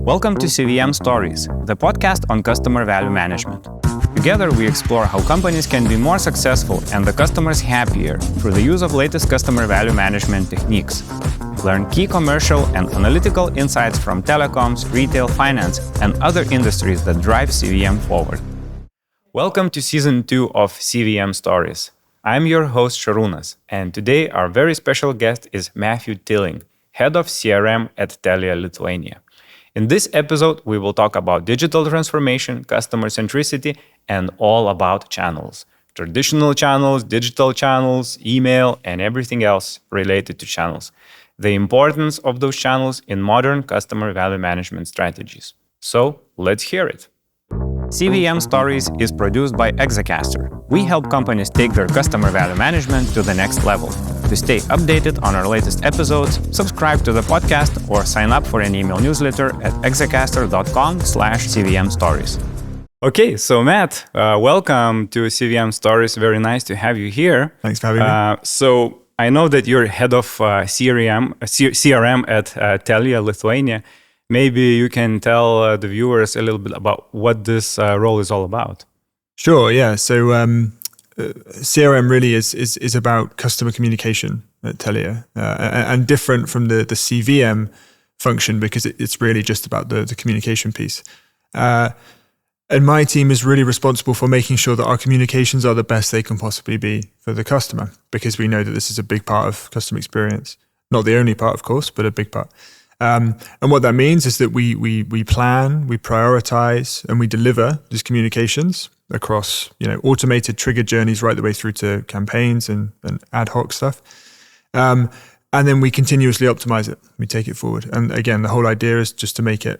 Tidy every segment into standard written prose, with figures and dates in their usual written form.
Welcome to CVM Stories, the podcast on customer value management. Together we explore how companies can be more successful and the customers happier through the use of latest customer value management techniques. Learn key commercial and analytical insights from telecoms, retail, finance, and other industries that drive CVM forward. Welcome to Season 2 of CVM Stories. I'm your host Šarūnas, and today our very special guest is Matthew Tilling, Head of CRM at Telia Lithuania. In this episode, we will talk about digital transformation, customer centricity, and all about channels. Traditional channels, digital channels, email, and everything else related to channels. The importance of those channels in modern customer value management strategies. So, let's hear it. CVM Stories is produced by Exacaster. We help companies take their customer value management to the next level. To stay updated on our latest episodes, subscribe to the podcast or sign up for an email newsletter at exacaster.com/CVM Stories. Okay, so Matt, welcome to CVM Stories. Very nice to have you here. Thanks for having me. So I know that you're head of CRM at Telia Lithuania. Maybe you can tell the viewers a little bit about what this role is all about. Sure, yeah. So CRM really is about customer communication at Telia and different from the CVM function because it's really just about the communication piece. And my team is really responsible for making sure that our communications are the best they can possibly be for the customer because we know that this is a big part of customer experience. Not the only part, of course, but a big part. And what that means is that we plan, we prioritize, and we deliver these communications across automated trigger journeys right the way through to campaigns and ad hoc stuff. And then we continuously optimize it. We take it forward. And again, the whole idea is just to make it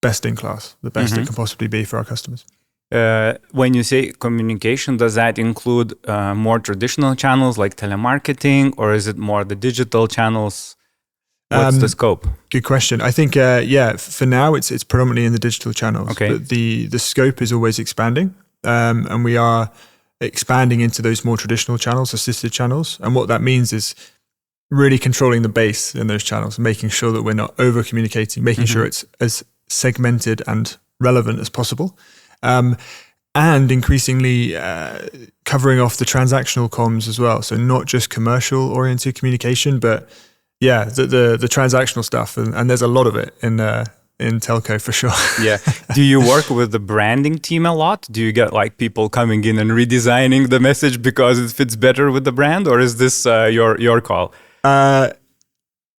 best in class, the best it can possibly be for our customers. When you say communication, does that include more traditional channels like telemarketing, or is it more the digital channels? What's the scope? Good question. I think, for now it's predominantly in the digital channels. Okay. But the scope is always expanding, and we are expanding into those more traditional channels, assisted channels. And what that means is really controlling the base in those channels, making sure that we're not over communicating, making sure it's as segmented and relevant as possible, and increasingly covering off the transactional comms as well. So not just commercial oriented communication, but the transactional stuff, and there's a lot of it in telco for sure. Yeah. Do you work with the branding team a lot? Do you get like people coming in and redesigning the message because it fits better with the brand, or is this your call?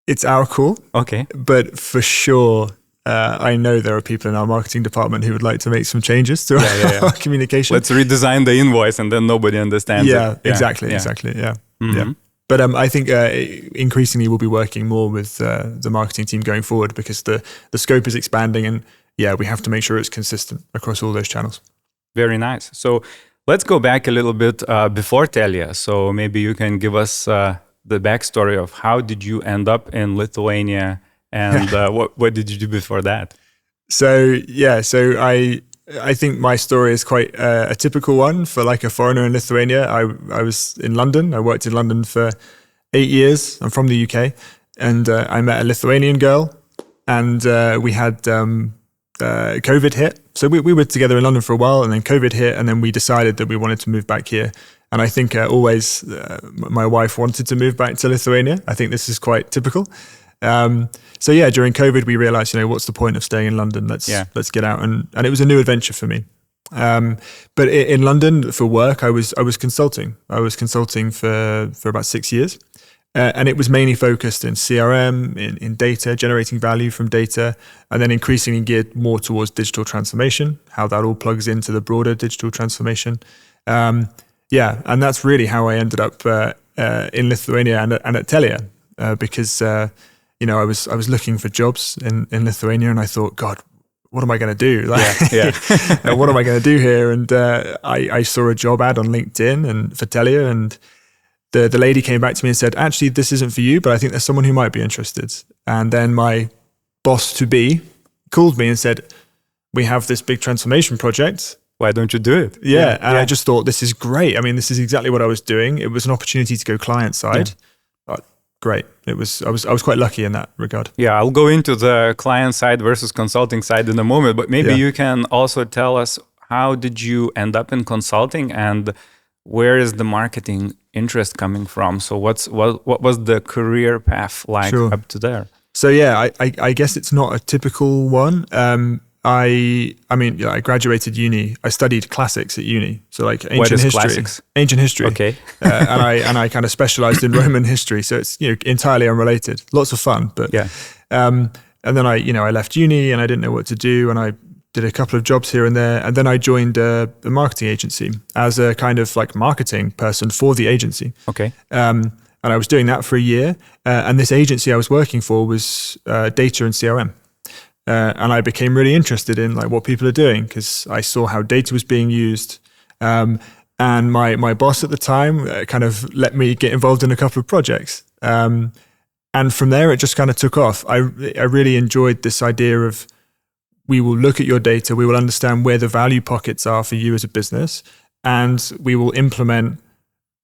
It's our call. Okay. But for sure, I know there are people in our marketing department who would like to make some changes to our communication. Let's redesign the invoice, and then nobody understands it. Yeah, exactly. Yeah. Yeah. But I think increasingly we'll be working more with the marketing team going forward because the scope is expanding, and we have to make sure it's consistent across all those channels. Very nice. So let's go back a little bit before Telia. So maybe you can give us the backstory of how did you end up in Lithuania, and what did you do before that? So I think my story is quite a typical one for like a foreigner in Lithuania. I was in London. I worked in London for 8 years. I'm from the UK, and I met a Lithuanian girl, and we had COVID hit. So we were together in London for a while, and then COVID hit, and then we decided that we wanted to move back here. And I think always my wife wanted to move back to Lithuania. I think this is quite typical. During COVID, we realized, what's the point of staying in London? Let's get out. And it was a new adventure for me. But in London for work, I was consulting. I was consulting for about 6 years. And it was mainly focused in CRM, in data, generating value from data, and then increasingly geared more towards digital transformation, how that all plugs into the broader digital transformation. And that's really how I ended up in Lithuania and at Telia, because I was looking for jobs in Lithuania, and I thought, God, what am I going to do? What am I going to do here? And I saw a job ad on LinkedIn and for Telia, and the lady came back to me and said, actually, this isn't for you, but I think there's someone who might be interested. And then my boss-to-be called me and said, we have this big transformation project. Why don't you do it? I just thought, this is great. I mean, this is exactly what I was doing. It was an opportunity to go client side. great. I was quite lucky in that regard. Yeah, I'll go into the client side versus consulting side in a moment, but maybe you can also tell us, how did you end up in consulting, and where is the marketing interest coming from? So what was the career path like up to there? So yeah, I guess it's not a typical one. I graduated uni. I studied classics at uni, so like ancient history. Classics? Ancient history. Okay. and I kind of specialized in Roman history, so it's entirely unrelated. Lots of fun, but yeah. And then I left uni and I didn't know what to do, and I did a couple of jobs here and there, and then I joined a marketing agency as a kind of like marketing person for the agency. Okay. And I was doing that for a year, and this agency I was working for was data and CRM. And I became really interested in like what people are doing, because I saw how data was being used. And my boss at the time kind of let me get involved in a couple of projects. And from there, it just kind of took off. I really enjoyed this idea of, we will look at your data, we will understand where the value pockets are for you as a business, and we will implement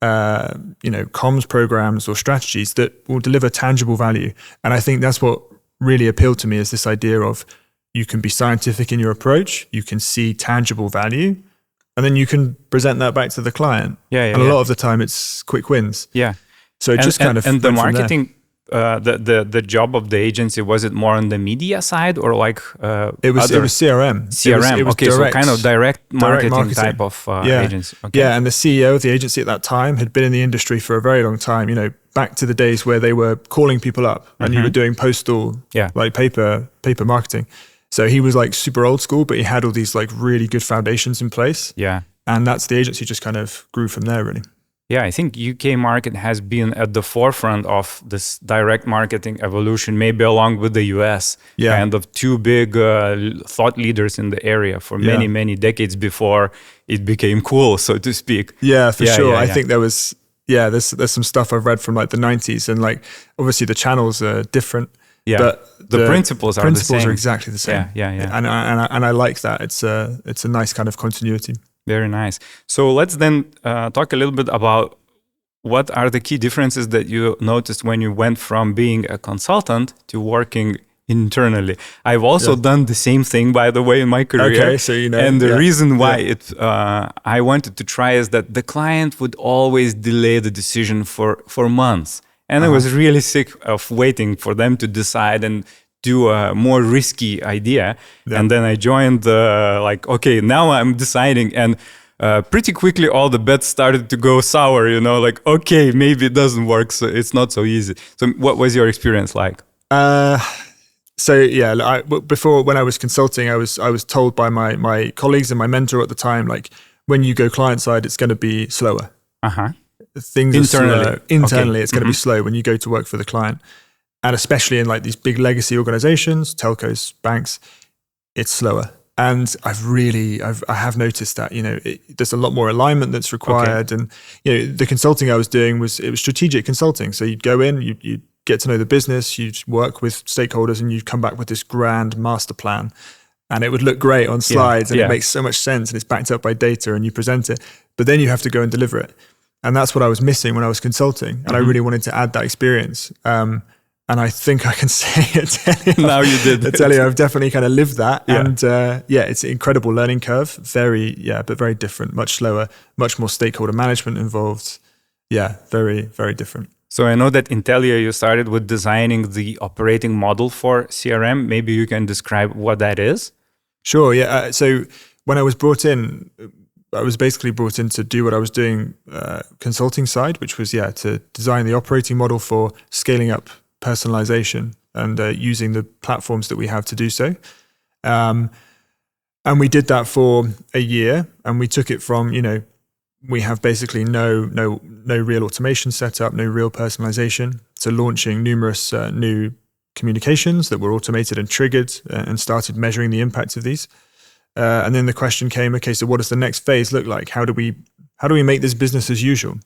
comms programs or strategies that will deliver tangible value. And I think that's what really appealed to me, is this idea of, you can be scientific in your approach, you can see tangible value, and then you can present that back to the client. And a lot of the time it's quick wins. Yeah. So it just kind of and the marketing, the job of the agency, was it more on the media side, or like it was CRM. CRM. It was okay, direct, so kind of direct marketing type of agency. Okay. Yeah, and the CEO of the agency at that time had been in the industry for a very long time. Back to the days where they were calling people up and you were doing postal, like paper marketing. So he was like super old school, but he had all these like really good foundations in place. Yeah. And the agency just kind of grew from there, really. Yeah, I think UK market has been at the forefront of this direct marketing evolution, maybe along with the US, kind of two big thought leaders in the area for many, many decades before it became cool, so to speak. Yeah, for sure. I think there was, there's some stuff I've read from like the 90s, and like obviously the channels are different. Yeah, but the principles are the same. Are exactly the same. Yeah. And I like that. It's a nice kind of continuity. Very nice. So let's then talk a little bit about what are the key differences that you noticed when you went from being a consultant to working internally. I've also done the same thing, by the way, in my career. Okay, so and the reason why I wanted to try is that the client would always delay the decision for months. And I was really sick of waiting for them to decide and do a more risky idea. And then I joined okay, now I'm deciding. And pretty quickly, all the bets started to go sour, like, okay, maybe it doesn't work. So it's not so easy. So what was your experience like? Before, when I was consulting, I was told by my colleagues and my mentor at the time, like, when you go client side, it's going to be slower. Things internally, it's going to be slow when you go to work for the client. And especially in like these big legacy organizations, telcos, banks, it's slower. And I have noticed that, there's a lot more alignment that's required. And, the consulting I was doing was strategic consulting. So you'd go in, you get to know the business, you'd work with stakeholders, and you'd come back with this grand master plan. And it would look great on slides, and it makes so much sense, and it's backed up by data, and you present it. But then you have to go and deliver it. And that's what I was missing when I was consulting. And I really wanted to add that experience. And I think I can say at Telia. Now you did. At Telia, I've definitely kind of lived that. Yeah. And it's an incredible learning curve. But very different, much slower, much more stakeholder management involved. Yeah, very, very different. So I know that in Telia you started with designing the operating model for CRM. Maybe you can describe what that is? Sure, yeah. So when I was brought in, I was basically brought in to do what I was doing consulting side, which was, to design the operating model for scaling up personalization and using the platforms that we have to do so. And we did that for a year, and we took it from, we have basically no real automation set up, no real personalization, to launching numerous new communications that were automated and triggered and started measuring the impact of these. And then the question came, okay, so what does the next phase look like? How do we make this business as usual,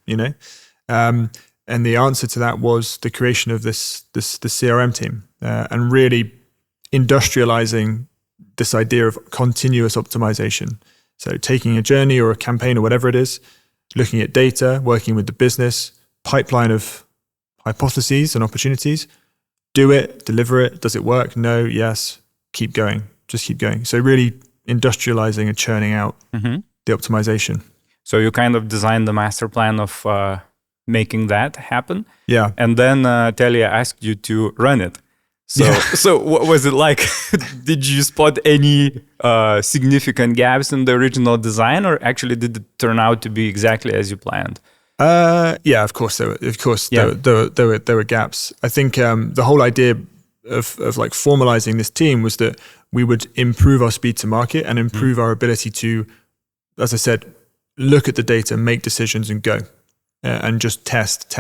And the answer to that was the creation of the CRM team and really industrializing this idea of continuous optimization. So taking a journey or a campaign or whatever it is, looking at data, working with the business, pipeline of hypotheses and opportunities. Do it, deliver it. Does it work? No, yes. Keep going. Just keep going. So really industrializing and churning out the optimization. So you kind of designed the master plan of making that happen. Yeah. And then Telia asked you to run it. So, so what was it like? Did you spot any significant gaps in the original design, or actually did it turn out to be exactly as you planned? Yeah, of course there were gaps. I think the whole idea of like formalizing this team was that we would improve our speed to market and improve our ability to, as I said, look at the data, make decisions, and go, and just test.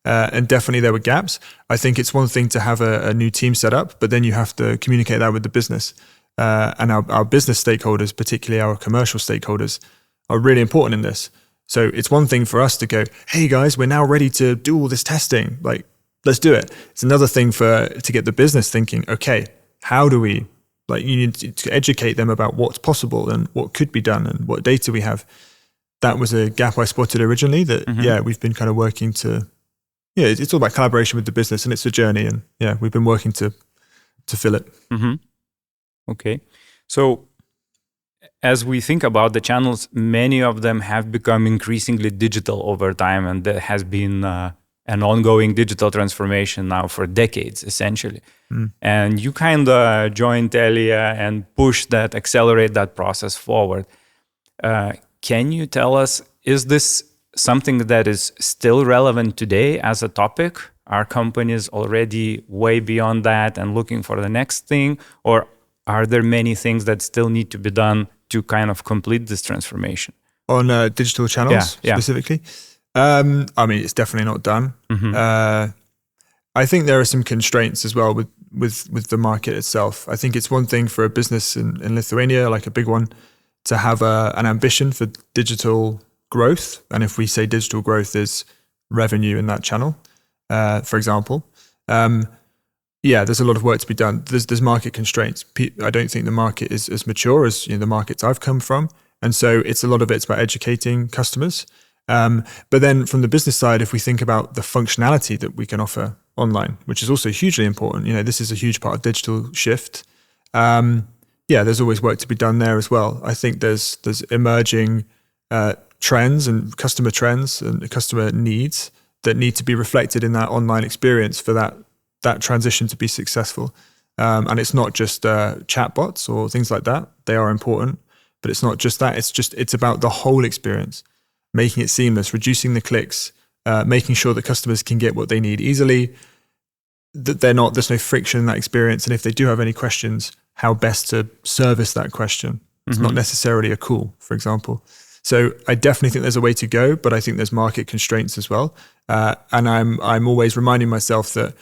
And definitely there were gaps. I think it's one thing to have a new team set up, but then you have to communicate that with the business. And our business stakeholders, particularly our commercial stakeholders, are really important in this. So it's one thing for us to go, hey guys, we're now ready to do all this testing. Like, let's do it. It's another thing to get the business thinking, okay, how do we, like, you need to educate them about what's possible and what could be done and what data we have. That was a gap I spotted originally that, we've been kind of working to, it's all about collaboration with the business, and it's a journey, and we've been working to fill it. Okay. So as we think about the channels, many of them have become increasingly digital over time, and there has been an ongoing digital transformation now for decades, essentially. And you kind of joined Telia and accelerate that process forward. Can you tell us, is this something that is still relevant today as a topic? Are companies already way beyond that and looking for the next thing? Or are there many things that still need to be done to kind of complete this transformation? On digital channels specifically? I mean, it's definitely not done. I think there are some constraints as well with the market itself. I think it's one thing for a business in Lithuania, like a big one, to have an ambition for digital growth. And if we say digital growth is revenue in that channel, for example, there's a lot of work to be done. There's market constraints. I don't think the market is as mature as the markets I've come from. And so a lot of it's about educating customers. But then from the business side, if we think about the functionality that we can offer online, which is also hugely important, this is a huge part of digital shift. There's always work to be done there as well. I think there's emerging trends and customer needs that need to be reflected in that online experience for that transition to be successful. And it's not just chatbots or things like that. They are important, but it's not just that. It's about the whole experience, making it seamless, reducing the clicks, making sure that customers can get what they need easily, that there's no friction in that experience. And if they do have any questions, how best to service that question. It's not necessarily a call, for example. So I definitely think there's a way to go, but I think there's market constraints as well. And I'm always reminding myself that,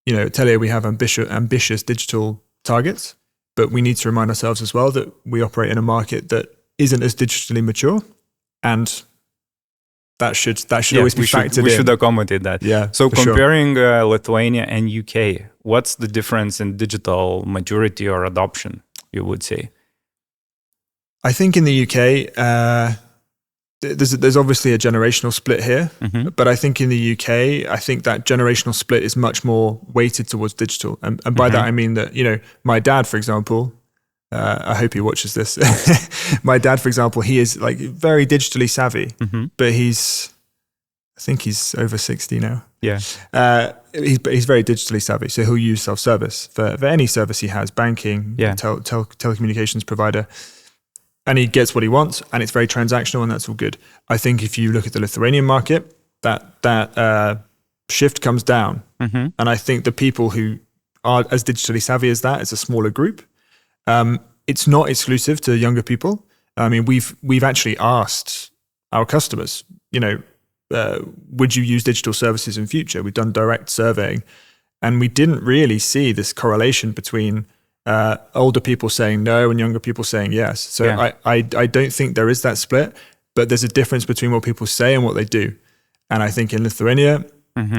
at Telia, we have ambitious digital targets, but we need to remind ourselves as well that we operate in a market that isn't as digitally mature, and that should always be factored in. We should accommodate that. Yeah. So comparing Lithuania and UK, what's the difference in digital maturity or adoption, you would say? I think in the UK, there's obviously a generational split here, but I think in the UK, I think that generational split is much more weighted towards digital. And by that, I mean that, my dad, for example, I hope he watches this. My dad, for example, he is like very digitally savvy, but I think he's over 60 now. Yeah. He's very digitally savvy. So he'll use self-service for any service he has, banking, telecommunications provider. And he gets what he wants, and it's very transactional, and that's all good. I think if you look at the Lithuanian market, that shift comes down. And I think the people who are as digitally savvy as that is a smaller group. It's not exclusive to younger people. I mean, we've actually asked our customers, would you use digital services in future? We've done direct surveying, and we didn't really see this correlation between older people saying no and younger people saying yes. So I don't think there is that split, but there's a difference between what people say and what they do. And I think in Lithuania,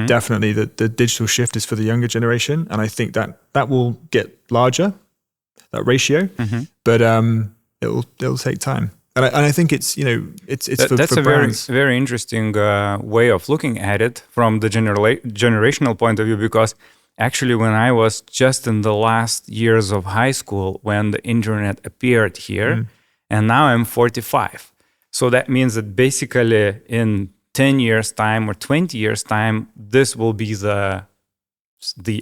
definitely the digital shift is for the younger generation. And I think that will get larger, that ratio, but it'll take time. And I think it's, it's That's for a brands. very interesting way of looking at it from the generational point of view, because actually when I was just in the last years of high school when the internet appeared here, and now I'm 45. So that means that basically in 10 years time or 20 years time, this will be the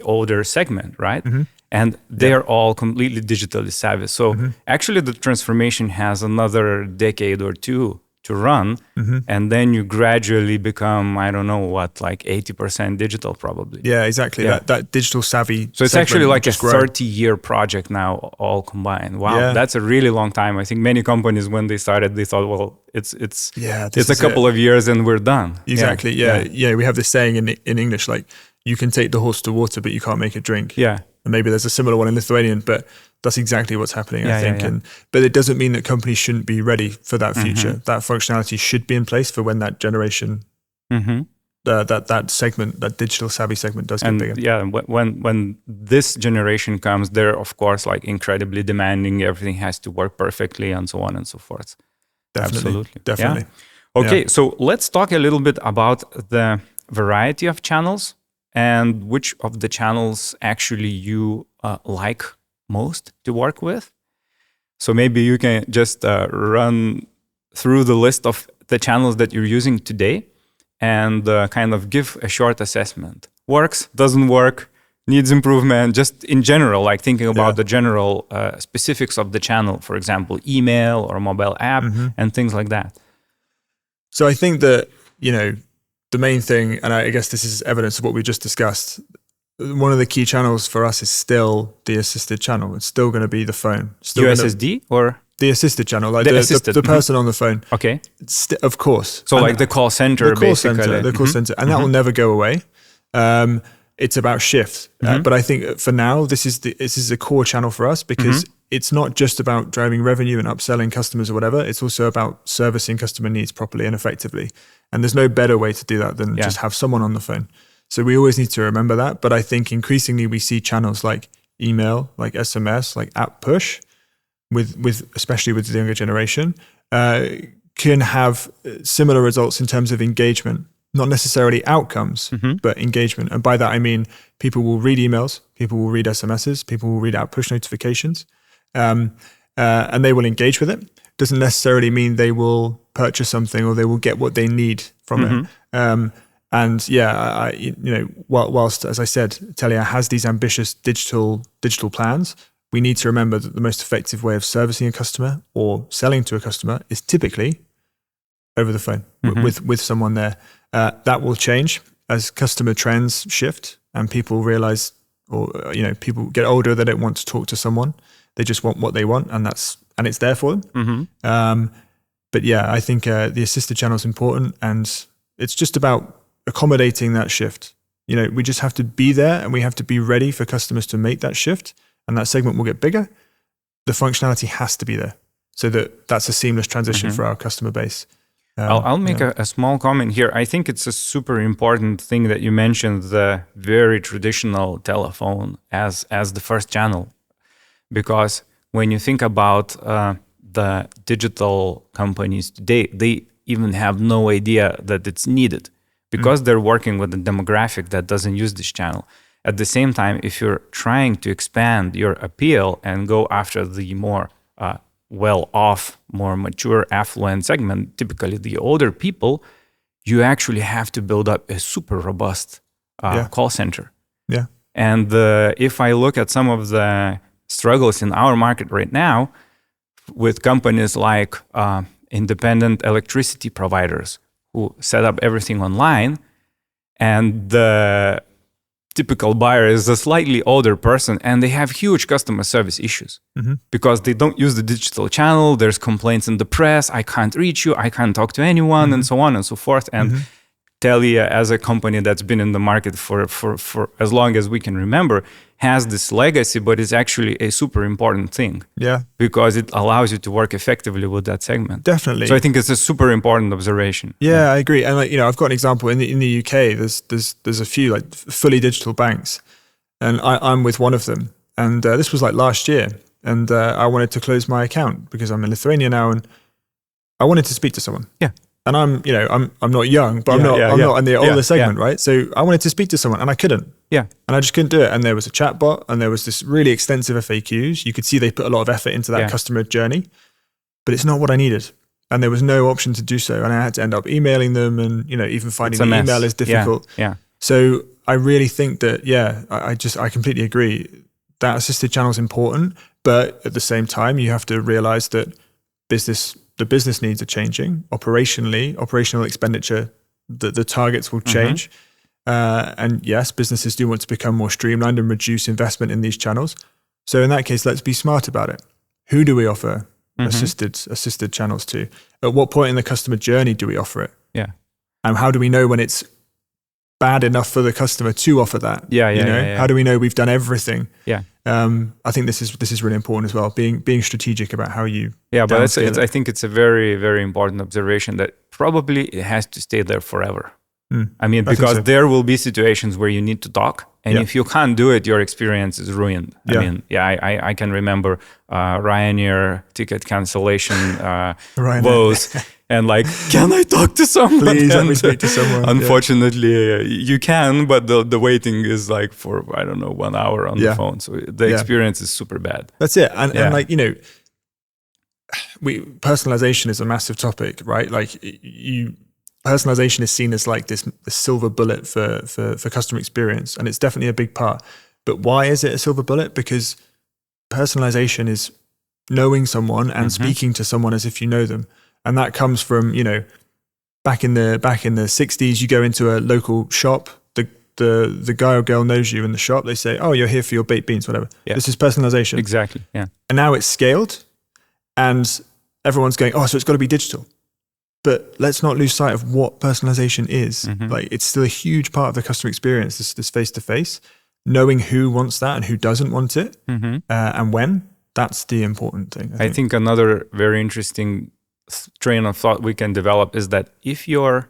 older segment, right? And they're all completely digitally savvy. So actually the transformation has another decade or two to run. And then you gradually become, I don't know what, like 80% digital probably. Yeah, exactly. Yeah. That digital savvy. So it's actually like a grow. 30-year project now, all combined. Wow, that's a really long time. I think many companies, when they started, they thought, well, it's a couple of years and we're done. Exactly. Yeah. We have this saying in English, like, you can take the horse to water, but you can't make it drink. Yeah. And maybe there's a similar one in Lithuanian, but that's exactly what's happening, I think. But it doesn't mean that companies shouldn't be ready for that future. That functionality should be in place for when that generation, that segment, that digital savvy segment does get bigger. Yeah, when this generation comes, they're of course like incredibly demanding. Everything has to work perfectly and so on and so forth. Absolutely. Definitely. Yeah? Okay, so let's talk a little bit about the variety of channels and which of the channels actually you like most to work with. So maybe you can just run through the list of the channels that you're using today and kind of give a short assessment. Works, doesn't work, needs improvement, just in general, like thinking about the general specifics of the channel, for example, email or mobile app and things like that. So I think that, the main thing, and I guess this is evidence of what we just discussed, one of the key channels for us is still the assisted channel. It's still going to be the phone. USSD or? The assisted channel, like the person on the phone. Okay. Of course. So like the call center, basically. The call center. And that will never go away. It's about shift. But I think for now, this is a core channel for us because it's not just about driving revenue and upselling customers or whatever. It's also about servicing customer needs properly and effectively. And there's no better way to do that than just have someone on the phone. So we always need to remember that. But I think increasingly we see channels like email, like SMS, like app push, with especially with the younger generation, can have similar results in terms of engagement. Not necessarily outcomes, but engagement. And by that, I mean, people will read emails, people will read SMSs, people will read out push notifications, and they will engage with it. Doesn't necessarily mean they will purchase something or they will get what they need from it. Whilst, as I said, Telia has these ambitious digital plans, we need to remember that the most effective way of servicing a customer or selling to a customer is typically over the phone with someone there. That will change as customer trends shift and people realize, or people get older, they don't want to talk to someone. They just want what they want, and it's there for them. But yeah, I think the assisted channel is important, and it's just about accommodating that shift. We just have to be there, and we have to be ready for customers to make that shift, and that segment will get bigger. The functionality has to be there, so that's a seamless transition for our customer base. I'll make a small comment here. I think it's a super important thing that you mentioned the very traditional telephone as the first channel, because when you think about the digital companies today, they even have no idea that it's needed because they're working with a demographic that doesn't use this channel. At the same time, if you're trying to expand your appeal and go after the more well-off, more mature, affluent segment, typically the older people, you actually have to build up a super robust call center. Yeah. And if I look at some of the struggles in our market right now with companies like independent electricity providers who set up everything online, and the typical buyer is a slightly older person and they have huge customer service issues because they don't use the digital channel. There's complaints in the press. I can't reach you. I can't talk to anyone and so on and so forth. And Telia, as a company that's been in the market for as long as we can remember, has this legacy, but it's actually a super important thing. Yeah. Because it allows you to work effectively with that segment. Definitely. So I think it's a super important observation. Yeah, I agree. And I've got an example in the UK. There's a few like fully digital banks, and I'm with one of them. And this was like last year, and I wanted to close my account because I'm in Lithuania now, and I wanted to speak to someone. Yeah. And I'm not young, but I'm not in the older segment, right? So I wanted to speak to someone and I couldn't. Yeah. And I just couldn't do it. And there was a chatbot and there was this really extensive FAQs. You could see they put a lot of effort into that customer journey, but it's not what I needed. And there was no option to do so. And I had to end up emailing them, and, even finding the email is difficult. Yeah. So I really think that, I completely agree that assisted channel is important, but at the same time, you have to realize that the business needs are changing. Operational expenditure, the targets will change. And yes, businesses do want to become more streamlined and reduce investment in these channels. So in that case, let's be smart about it. Who do we offer assisted channels to? At what point in the customer journey do we offer it? Yeah. And how do we know when it's bad enough for the customer to offer that? How do we know we've done everything? Yeah. I think this is really important as well. Being strategic about how you. Yeah, but I think it's a very, very important observation that probably it has to stay there forever. I mean, because there will be situations where you need to talk, and if you can't do it, your experience is ruined. I can remember Ryanair ticket cancellation woes. And like, can I talk to someone? Please let me speak to someone. Unfortunately, you can, but the waiting is like for, 1 hour on the phone. So the experience is super bad. That's it. And personalization is a massive topic, right? Like personalization is seen as like this silver bullet for customer experience. And it's definitely a big part. But why is it a silver bullet? Because personalization is knowing someone and speaking to someone as if you know them. And that comes from, back in the 60s, you go into a local shop, the guy or girl knows you in the shop. They say, "Oh, you're here for your baked beans," whatever. Yeah. This is personalization. Exactly. Yeah. And now it's scaled, and everyone's going, "Oh, so it's got to be digital." But let's not lose sight of what personalization is. Like, it's still a huge part of the customer experience. This face-to-face, knowing who wants that and who doesn't want it, and when. That's the important thing. I think another very interesting train of thought we can develop is that if your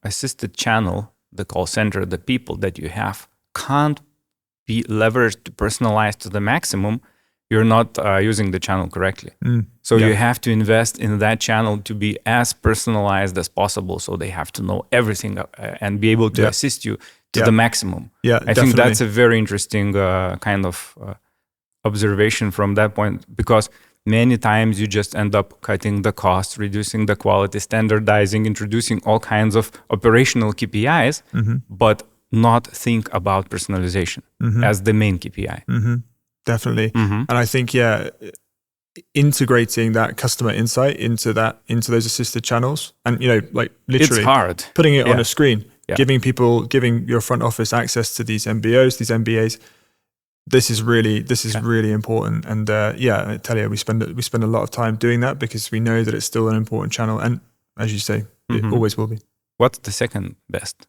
assisted channel, the call center, the people that you have, can't be leveraged to personalize to the maximum, you're not using the channel correctly. So you have to invest in that channel to be as personalized as possible. So they have to know everything and be able to assist you to the maximum. I think that's a very interesting kind of observation from that point, because many times you just end up cutting the costs, reducing the quality, standardizing, introducing all kinds of operational KPIs, but not think about personalization as the main KPI. Definitely. And I think, integrating that customer insight into those assisted channels, and, like literally it's hard. Putting it on a screen, giving your front office access to these MBOs, these MBAs. This is really important. And at Telia, we spend a lot of time doing that because we know that it's still an important channel. And as you say, it always will be. What's the second best?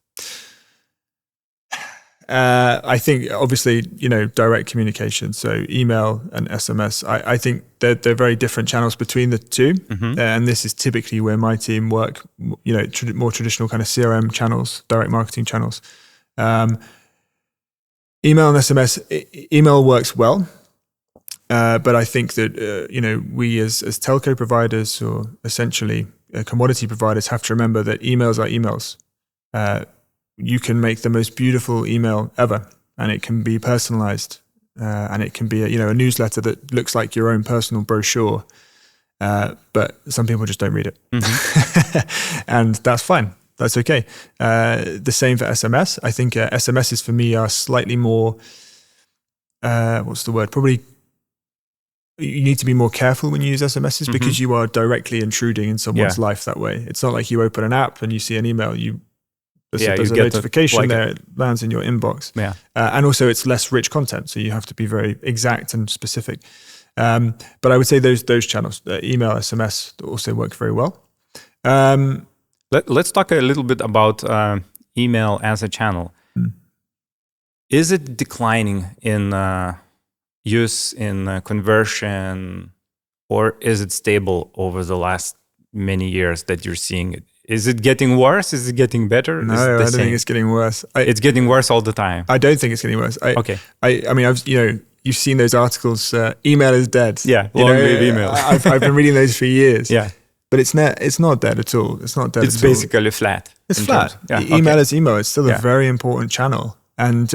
I think obviously, direct communication. So email and SMS. I think they're very different channels between the two. And this is typically where my team work, more traditional kind of CRM channels, direct marketing channels. Email and SMS, email works well, but I think that we as telco providers, or essentially commodity providers, have to remember that emails are emails. You can make the most beautiful email ever, and it can be personalized, and it can be a newsletter that looks like your own personal brochure, but some people just don't read it, and that's fine. That's okay. The same for SMS. I think SMSs for me are slightly more, what's the word? Probably you need to be more careful when you use SMSs because you are directly intruding in someone's life that way. It's not like you open an app and you see an email, there's a notification there, it lands in your inbox. And also it's less rich content, so you have to be very exact and specific. But I would say those channels, email, SMS, also work very well. Let's talk a little bit about email as a channel. Is it declining in use, in conversion, or is it stable over the last many years that you're seeing it? Is it getting worse? Is it getting better? No, I don't think it's getting worse. It's getting worse all the time. I don't think it's getting worse. Okay. I mean, you've seen those articles, email is dead. Yeah, long live email. I've been reading those for years. Yeah. but it's not dead at all. It's not dead. It's at all. basically flat. It's flat. Email is email. It's still a very important channel, and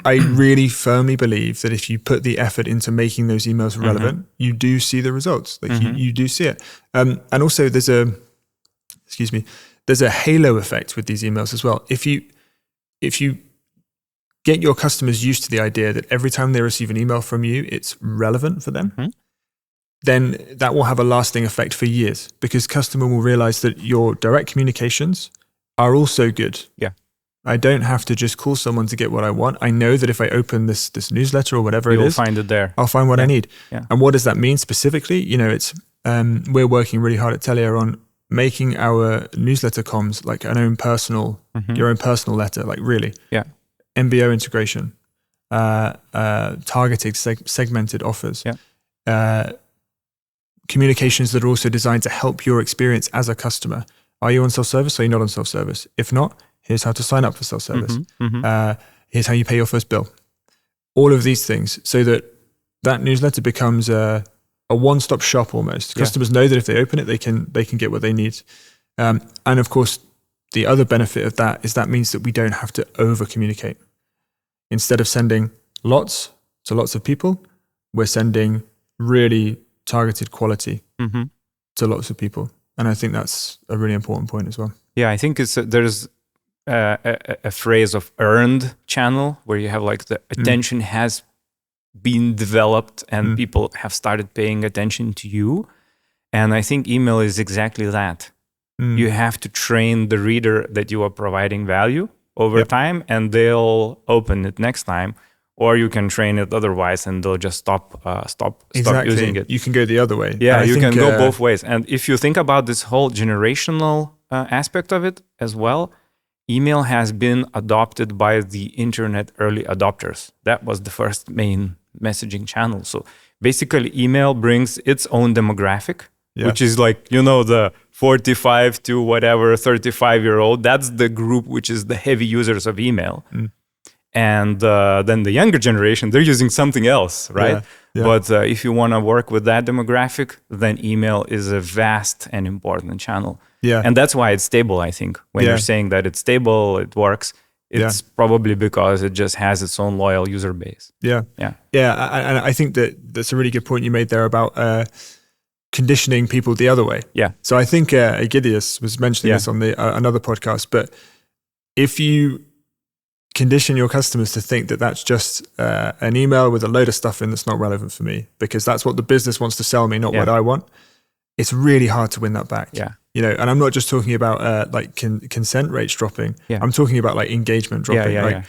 I really firmly believe that if you put the effort into making those emails relevant, you do see the results. Like you do see it. And also there's a halo effect with these emails as well. If you get your customers used to the idea that every time they receive an email from you, it's relevant for them, then that will have a lasting effect for years, because customer will realize that your direct communications are also good. Yeah. I don't have to just call someone to get what I want. I know that if I open this newsletter or whatever it is, you'll find it there. I'll find what I need. Yeah. And what does that mean specifically? It's we're working really hard at Telia on making our newsletter comms like your own personal letter, like really. Yeah. MBO integration, targeted, segmented offers. Yeah. Communications that are also designed to help your experience as a customer. Are you on self-service or are you not on self-service? If not, here's how to sign up for self-service. Here's how you pay your first bill. All of these things, so that newsletter becomes a one-stop shop almost. Yeah. Customers know that if they open it, they can get what they need. And of course, the other benefit of that is that means that we don't have to over-communicate. Instead of sending lots to lots of people, we're sending really targeted quality to lots of people. And I think that's a really important point as well. Yeah, I think there's a phrase of earned channel where you have like the attention has been developed and people have started paying attention to you. And I think email is exactly that. You have to train the reader that you are providing value over time, and they'll open it next time. Or you can train it otherwise, and they'll just stop using it. You can go the other way. Yeah, you can go both ways. And if you think about this whole generational aspect of it as well, email has been adopted by the internet early adopters. That was the first main messaging channel. So basically, email brings its own demographic, which is like, the 45 to whatever 35-year-old. That's the group which is the heavy users of email. And then the younger generation, they're using something else, right? Yeah. But if you want to work with that demographic, then email is a vast and important channel. Yeah. And that's why it's stable, I think. When you're saying that it's stable, it works, it's probably because it just has its own loyal user base. Yeah. And I think that's a really good point you made there about conditioning people the other way. Yeah. So I think Egidius was mentioning this on another podcast, but if you condition your customers to think that that's just an email with a load of stuff in that's not relevant for me, because that's what the business wants to sell me, not what I want, it's really hard to win that back. Yeah. And I'm not just talking about consent rates dropping. Yeah. I'm talking about like engagement dropping.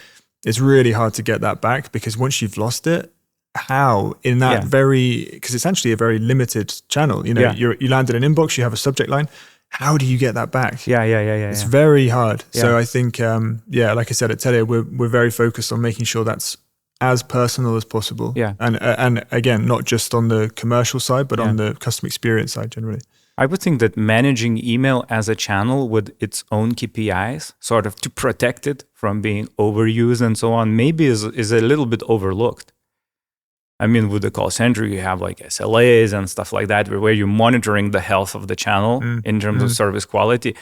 It's really hard to get that back, because once you've lost it, how in that because it's actually a very limited channel. You land in an inbox, you have a subject line. How do you get that back? Yeah. It's very hard. Yeah. So I think, like I said at Telia, we're very focused on making sure that's as personal as possible. Yeah. And again, not just on the commercial side, but on the customer experience side generally. I would think that managing email as a channel with its own KPIs, sort of to protect it from being overused and so on, maybe is a little bit overlooked. I mean, with the call center, you have like SLAs and stuff like that, where you're monitoring the health of the channel in terms of service quality.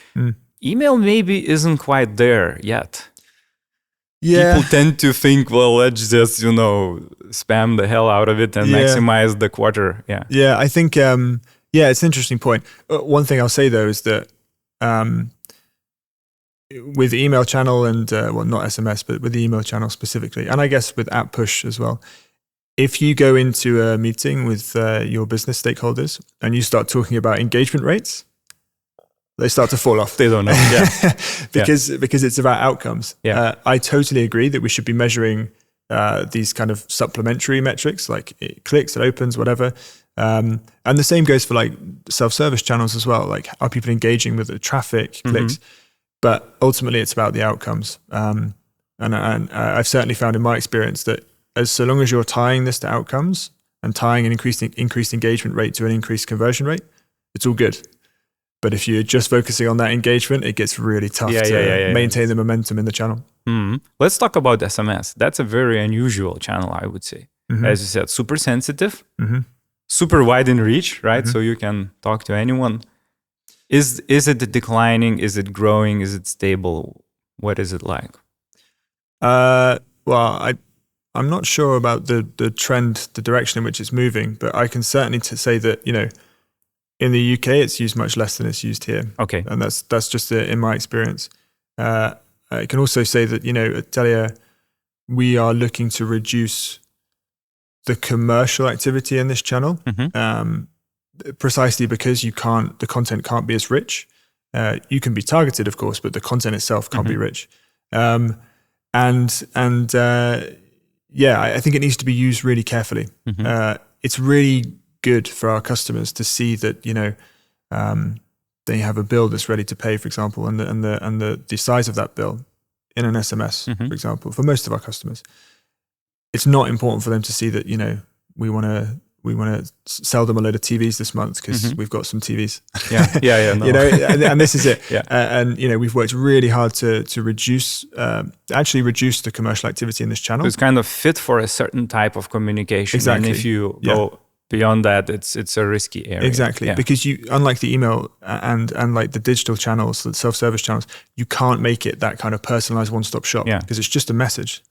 Email maybe isn't quite there yet. Yeah. People tend to think, well, let's just, spam the hell out of it and maximize the quarter. Yeah. Yeah, I think, it's an interesting point. One thing I'll say, though, is that with email channel and, not SMS, but with the email channel specifically, and I guess with app push as well, if you go into a meeting with your business stakeholders and you start talking about engagement rates, they start to fall off. They don't know. Yeah. because it's about outcomes. Yeah. I totally agree that we should be measuring these kind of supplementary metrics, like it clicks, it opens, whatever. And the same goes for like self-service channels as well. Like, are people engaging with the traffic, clicks? But ultimately, it's about the outcomes. And I've certainly found in my experience that so long as you're tying this to outcomes and tying an increased engagement rate to an increased conversion rate, it's all good. But if you're just focusing on that engagement, it gets really tough to maintain the momentum in the channel. Let's talk about SMS. That's a very unusual channel, I would say. As you said, super sensitive, super wide in reach, right? So you can talk to anyone. Is it declining? Is it growing? Is it stable? What is it like? Well, I'm not sure about the trend, the direction in which it's moving, but I can certainly say that, in the UK, it's used much less than it's used here. Okay. And that's just in my experience. I can also say that, at Telia, we are looking to reduce the commercial activity in this channel, precisely because the content can't be as rich. You can be targeted, of course, but the content itself can't be rich. I think it needs to be used really carefully. It's really good for our customers to see that they have a bill that's ready to pay, for example, and the size of that bill in an SMS, for example, for most of our customers. It's not important for them to see that we want to sell them a load of TVs this month because we've got some TVs. No. And this is it. And we've worked really hard to reduce the commercial activity in this channel. So it's kind of fit for a certain type of communication. Exactly. And if you go beyond that, it's a risky area. Exactly. Because unlike the email and like the digital channels, the self-service channels, you can't make it that kind of personalized one-stop shop because it's just a message.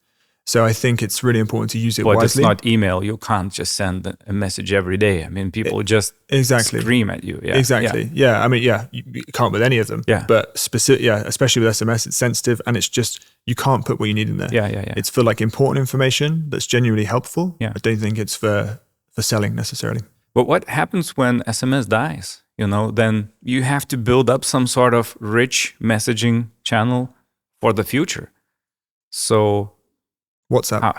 So I think it's really important to use it wisely. But it's not email. You can't just send a message every day. I mean, people just scream at you. Exactly. I mean, you can't with any of them. But especially with SMS, it's sensitive and it's just, you can't put what you need in there. It's for like important information that's genuinely helpful. I don't think it's for selling necessarily. But what happens when SMS dies? Then you have to build up some sort of rich messaging channel for the future. So WhatsApp.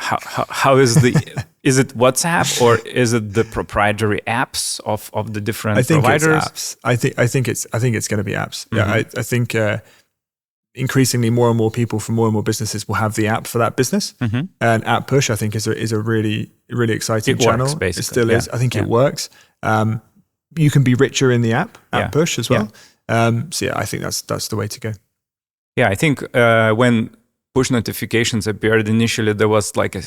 How is is it WhatsApp or is it the proprietary apps of the different providers? It's apps. I think it's going to be apps. I think increasingly more and more people from more and more businesses will have the app for that business. And app push, I think, is a really, really exciting channel. Works, basically. It still is. I think it works. You can be richer in the app push as well. I think that's the way to go. I think when push notifications appeared initially, there was like a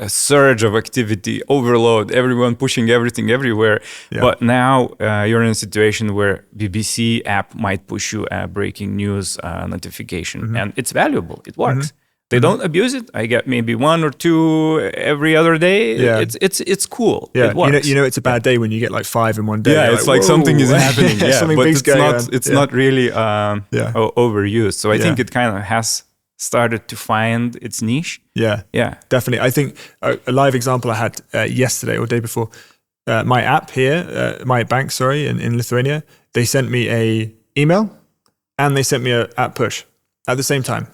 surge of activity, overload, everyone pushing everything everywhere. But now you're in a situation where BBC app might push you a breaking news notification, and it's valuable. It works. They don't abuse it. I get maybe 1 or 2 every other day. It's cool. It works. It's a bad day when you get like 5 in one day. It's like something is happening. Something but big's going on. It's not really overused. So I think it kind of has started to find its niche. Definitely. I think a live example I had yesterday or day before, my app here, my bank, in Lithuania, they sent me a email and they sent me a app push at the same time.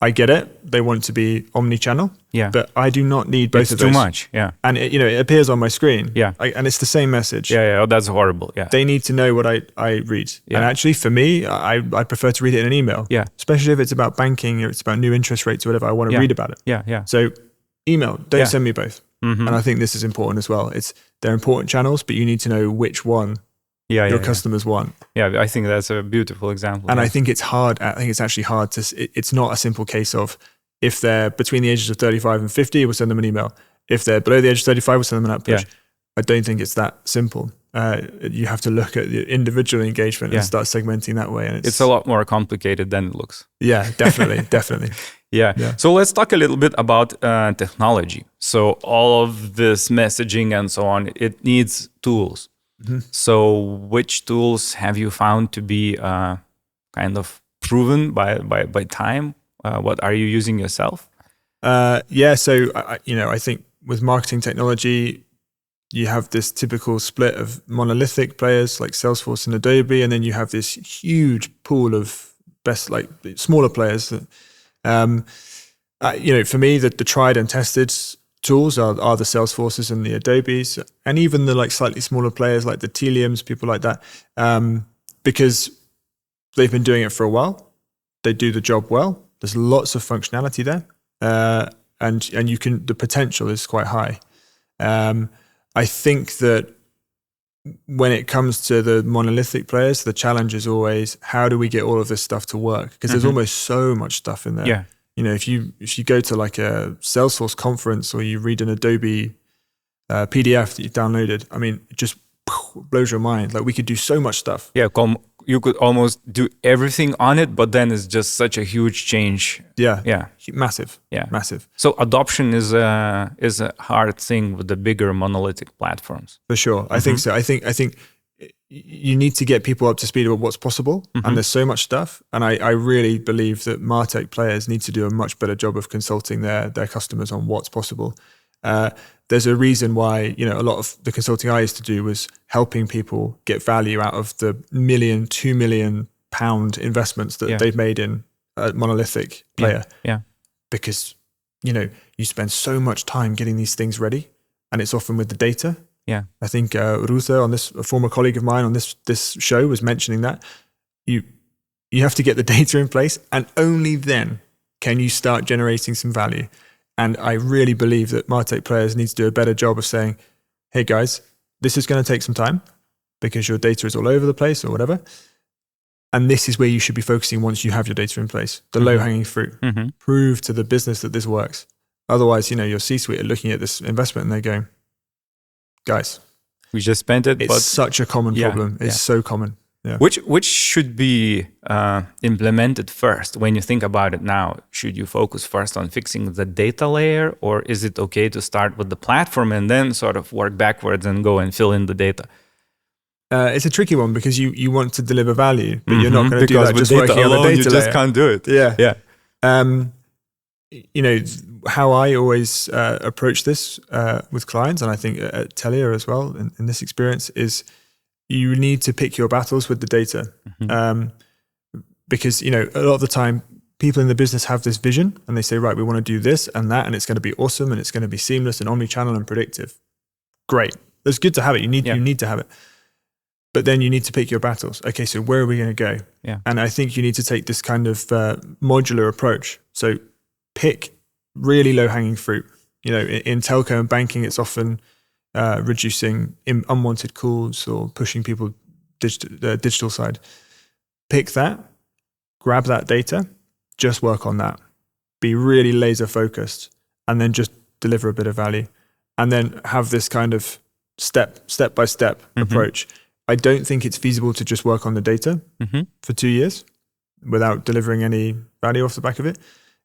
I get it. They want it to be omni-channel, but I do not need both of those. It's too much, And it appears on my screen, and it's the same message. Oh, that's horrible, They need to know what I read. And actually, for me, I prefer to read it in an email, especially if it's about banking or it's about new interest rates or whatever. I want to read about it. So email, don't send me both. And I think this is important as well. They're important channels, but you need to know which one your customers want. I think that's a beautiful example. And I think it's hard. I think it's actually hard it's not a simple case of if they're between the ages of 35 and 50, we'll send them an email. If they're below the age of 35, we'll send them an app push. I don't think it's that simple. You have to look at the individual engagement and start segmenting that way. And it's a lot more complicated than it looks. Yeah, definitely, definitely. So let's talk a little bit about technology. So all of this messaging and so on, it needs tools. So which tools have you found to be kind of proven by time? What are you using yourself? So I think with marketing technology, you have this typical split of monolithic players like Salesforce and Adobe, and then you have this huge pool of smaller players. For me, the tried and tested tools are the Salesforces and the Adobes, and even the slightly smaller players like the Teliums, people like that, because they've been doing it for a while. They do the job well. There's lots of functionality there, and the potential is quite high. I think that when it comes to the monolithic players, the challenge is always how do we get all of this stuff to work? Because there's almost so much stuff in there. If you go to like a Salesforce conference or you read an Adobe PDF that you've downloaded, I mean, just blows your mind. Like we could do so much stuff. Yeah, you could almost do everything on it, but then it's just such a huge change. Yeah. Massive. Yeah. Massive. So adoption is a hard thing with the bigger monolithic platforms. For sure. I think so. I think you need to get people up to speed about what's possible, and there's so much stuff. And I really believe that MarTech players need to do a much better job of consulting their customers on what's possible. There's a reason why, a lot of the consulting I used to do was helping people get value out of the £1 million, £2 million investments that they've made in a monolithic player. Yeah. Because, you spend so much time getting these things ready, and it's often with the data. Yeah. I think Ruther, a former colleague of mine on this show, was mentioning that you have to get the data in place, and only then can you start generating some value. And I really believe that MarTech players need to do a better job of saying, hey guys, this is going to take some time because your data is all over the place or whatever. And this is where you should be focusing once you have your data in place, the low-hanging fruit. Prove to the business that this works. Otherwise, your C-suite are looking at this investment and they're going, guys, we just spent it. It's such a common problem. It's so common. Yeah. Which should be implemented first when you think about it now? Should you focus first on fixing the data layer, or is it okay to start with the platform and then sort of work backwards and go and fill in the data? It's a tricky one because you want to deliver value, but you're not going to do that just working on the data you just layer. can't do it. Yeah. How I always approach this with clients, and I think at Telia as well in this experience, is you need to pick your battles with the data. Because, a lot of the time people in the business have this vision and they say, right, we want to do this and that, and it's going to be awesome and it's going to be seamless and omnichannel and predictive. Great. It's good to have it. You need to have it. But then you need to pick your battles. Okay, so where are we going to go? Yeah. And I think you need to take this kind of modular approach. So pick really low-hanging fruit. In telco and banking, it's often reducing unwanted calls or pushing people digital side. Pick that, grab that data, just work on that. Be really laser focused, and then just deliver a bit of value. And then have this kind of step by step approach. I don't think it's feasible to just work on the data for 2 years without delivering any value off the back of it.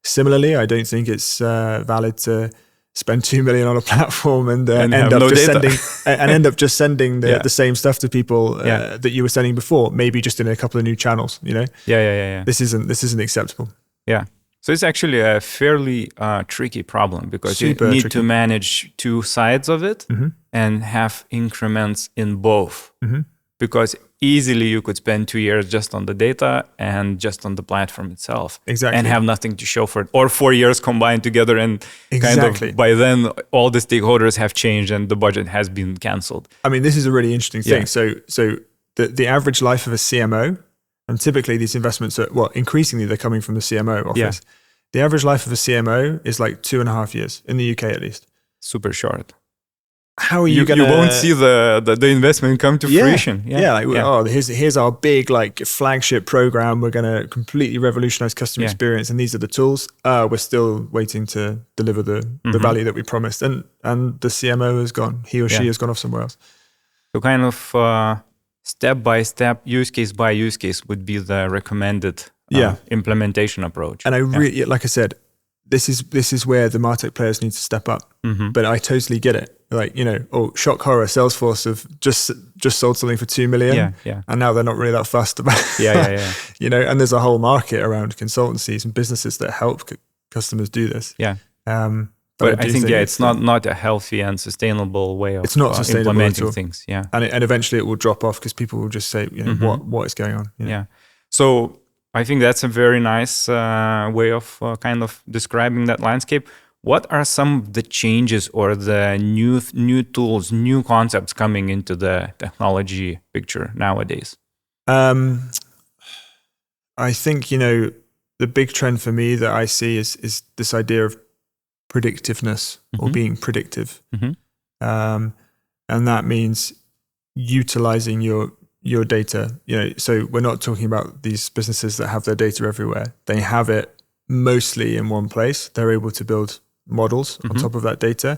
Similarly, I don't think it's valid to spend 2 million on a platform and end up just sending the same stuff to people that you were sending before, maybe just in a couple of new channels. Yeah. This isn't acceptable. Yeah. So it's actually a fairly tricky problem because you need to manage two sides of it and have increments in both. Because easily you could spend 2 years just on the data and just on the platform itself. Exactly. And have nothing to show for it. Or 4 years combined together and kind of by then all the stakeholders have changed and the budget has been canceled. I mean, this is a really interesting thing. So the average life of a CMO, and typically these investments are, increasingly they're coming from the CMO office. Yeah. The average life of a CMO is like 2.5 years, in the UK at least. Super short. How are you going to... You won't see the investment come to fruition. Here's our big flagship program. We're going to completely revolutionize customer experience, and these are the tools. We're still waiting to deliver the value that we promised. And the CMO is gone. He or she has gone off somewhere else. So kind of step by step, use case by use case would be the recommended implementation approach. And I really, like I said, this is where the MarTech players need to step up. But I totally get it. Shock horror, Salesforce have just sold something for 2 million, and now they're not really that fussed about it. And there's a whole market around consultancies and businesses that help customers do this. But I think it's not a healthy and sustainable way of implementing things. And eventually it will drop off because people will just say, what is going on? So I think that's a very nice way of kind of describing that landscape. What are some of the changes or the new tools, new concepts coming into the technology picture nowadays? I think, the big trend for me that I see is this idea of predictiveness or being predictive. And that means utilizing your data. So we're not talking about these businesses that have their data everywhere. They have it mostly in one place. They're able to build models on top of that data.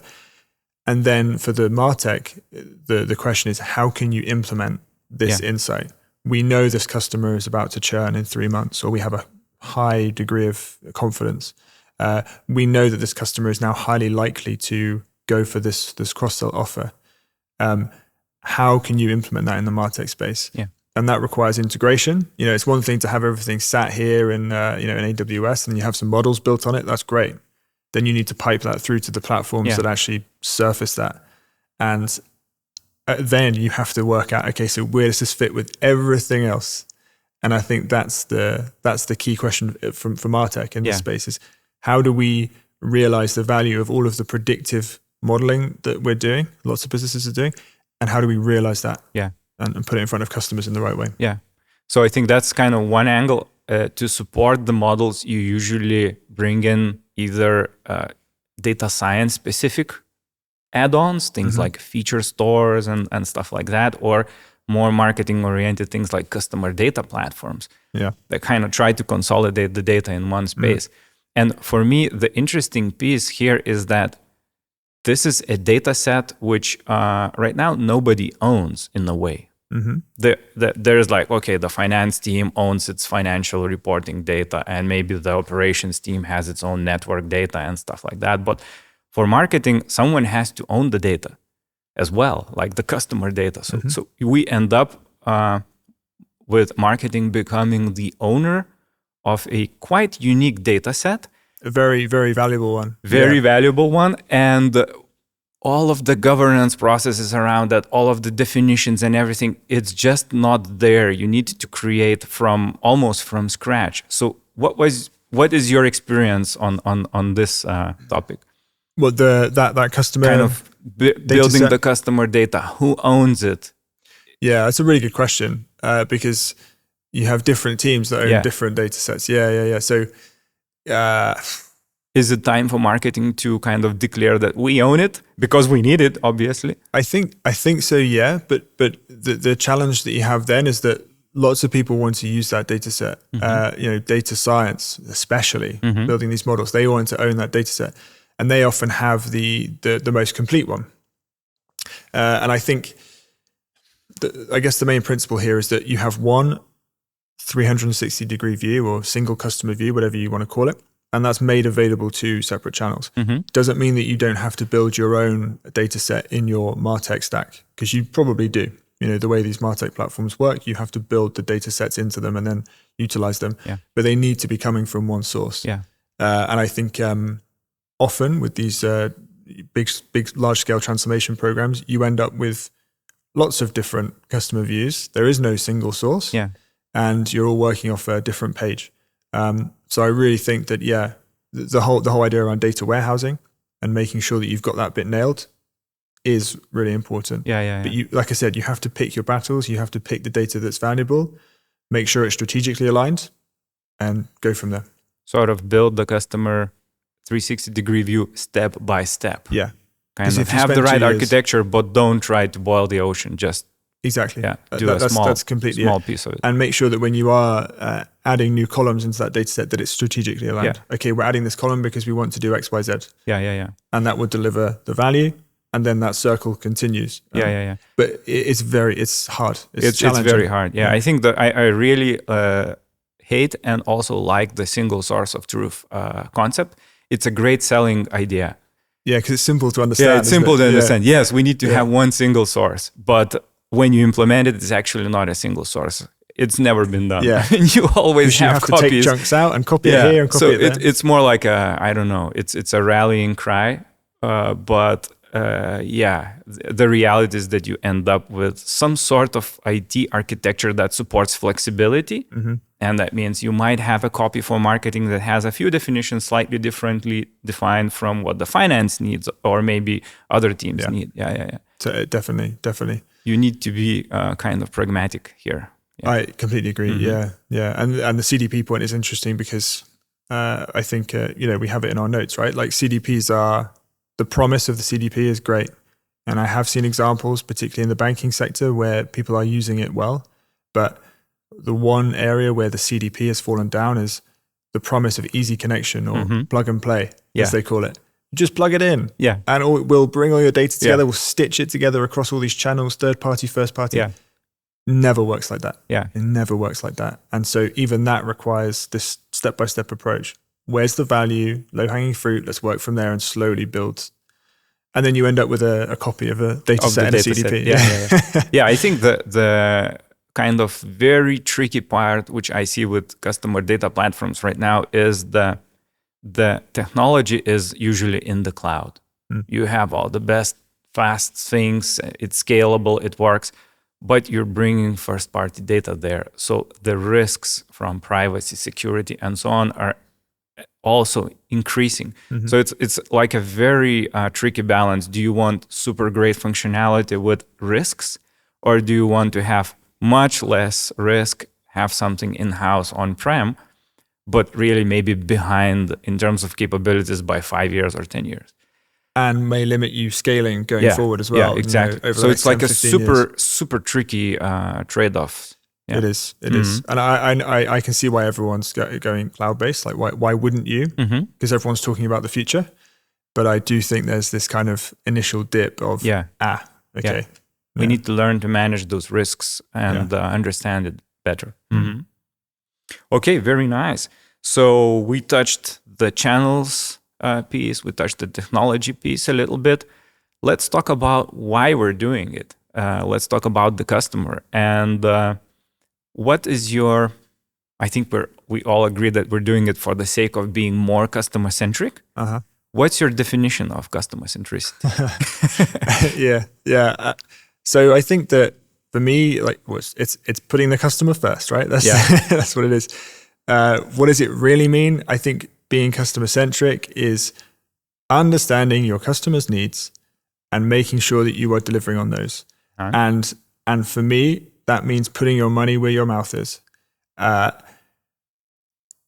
And then for the MarTech, the question is, how can you implement this insight? We know this customer is about to churn in 3 months, or we have a high degree of confidence. We know that this customer is now highly likely to go for this cross-sell offer. How can you implement that in the MarTech space? Yeah. And that requires integration. It's one thing to have everything sat here in AWS and you have some models built on it. That's great. Then you need to pipe that through to the platforms that actually surface that. And then you have to work out, okay, so where does this fit with everything else? And I think that's the key question from MarTech in this space is, how do we realize the value of all of the predictive modeling that we're doing, lots of businesses are doing, and how do we realize that and put it in front of customers in the right way? Yeah. So I think that's kind of one angle. To support the models, you usually bring in either data science specific add-ons, things like feature stores and stuff like that, or more marketing oriented things like customer data platforms that kind of try to consolidate the data in one space. And for me, the interesting piece here is that this is a data set which right now nobody owns in a way. There's like, okay, the finance team owns its financial reporting data, and maybe the operations team has its own network data and stuff like that. But for marketing, someone has to own the data as well, like the customer data. So we end up with marketing becoming the owner of a quite unique data set. A very, very valuable one. Very valuable one. And all of the governance processes around that, all of the definitions and everything, it's just not there. You need to create almost from scratch. So what is your experience on this topic? Well, that customer kind of building the customer data. Who owns it? Yeah, that's a really good question because you have different teams that own different data sets. Yeah. So is it time for marketing to kind of declare that we own it because we need it, obviously? I think so, yeah. But the challenge that you have then is that lots of people want to use that data set. Data science, especially building these models, they want to own that data set, and they often have the most complete one. And I think, I guess the main principle here is that you have one 360-degree view or single customer view, whatever you want to call it. And that's made available to separate channels. Doesn't mean that you don't have to build your own data set in your MarTech stack, because you probably do. The way these MarTech platforms work, you have to build the data sets into them and then utilize them. But they need to be coming from one source. And I think often with these big, large-scale transformation programs, you end up with lots of different customer views. There is no single source. And you're all working off a different page. So I really think that, the whole idea around data warehousing and making sure that you've got that bit nailed is really important. But you, like I said, you have to pick your battles. You have to pick the data that's valuable, make sure it's strategically aligned, and go from there. Sort of build the customer 360-degree view step by step. Kind of have the right architecture, but don't try to boil the ocean. Just exactly. Do that's completely small piece of it. And make sure that when you are adding new columns into that data set, that it's strategically aligned. Okay, we're adding this column because we want to do X, Y, Z. And that would deliver the value. And then that circle continues. But it's hard. It's challenging. It's very hard. I think that I really hate and also like the single source of truth concept. It's a great selling idea. Because it's simple to understand. It's simple to understand. Yes, we need to have one single source. But when you implement it, it's actually not a single source. It's never been done. You always have to copies. Take chunks out and copy it here and copy it there. It's more like I don't know. It's a rallying cry. But the reality is that you end up with some sort of IT architecture that supports flexibility. And that means you might have a copy for marketing that has a few definitions slightly differently defined from what the finance needs or maybe other teams need. So definitely. You need to be kind of pragmatic here. I completely agree. And the CDP point is interesting because I think we have it in our notes, right? Like CDPs are, the promise of the CDP is great, and I have seen examples, particularly in the banking sector, where people are using it well. But the one area where the CDP has fallen down is the promise of easy connection or plug and play, as they call it. just plug it in. Yeah. And we'll bring all your data together. We'll stitch it together across all these channels, third party, first party. Yeah. Never works like that. Yeah. It never works like that. And so even that requires this step-by-step approach. Where's the value, low-hanging fruit? Let's work from there and slowly build. And then you end up with a copy of a data set and a CDP. Yeah, I think the kind of very tricky part, which I see with customer data platforms right now, is the technology is usually in the cloud. You have all the best, fast things. It's scalable. It works. But you're bringing first-party data there. So the risks from privacy, security, and so on are also increasing. So it's like a very tricky balance. Do you want super great functionality with risks, or do you want to have much less risk, have something in-house on-prem, but really maybe behind in terms of capabilities by 5 years or 10 years? And may limit you scaling going forward as well. Yeah, exactly. So it's like a super tricky trade-off. Yeah. It is. And I can see why everyone's going cloud-based. Like, why wouldn't you? Because everyone's talking about the future. But I do think there's this kind of initial dip of, okay. We need to learn to manage those risks and understand it better. Okay, very nice. So we touched the channels piece, we touched the technology piece a little bit. Let's talk about why we're doing it. Let's talk about the customer. And what is your, I think we all agree that we're doing it for the sake of being more customer-centric. What's your definition of customer-centricity? So I think that for me, like, it's putting the customer first, right? That's what it is. What does it really mean? I think being customer-centric is understanding your customers' needs and making sure that you are delivering on those. And for me, that means putting your money where your mouth is.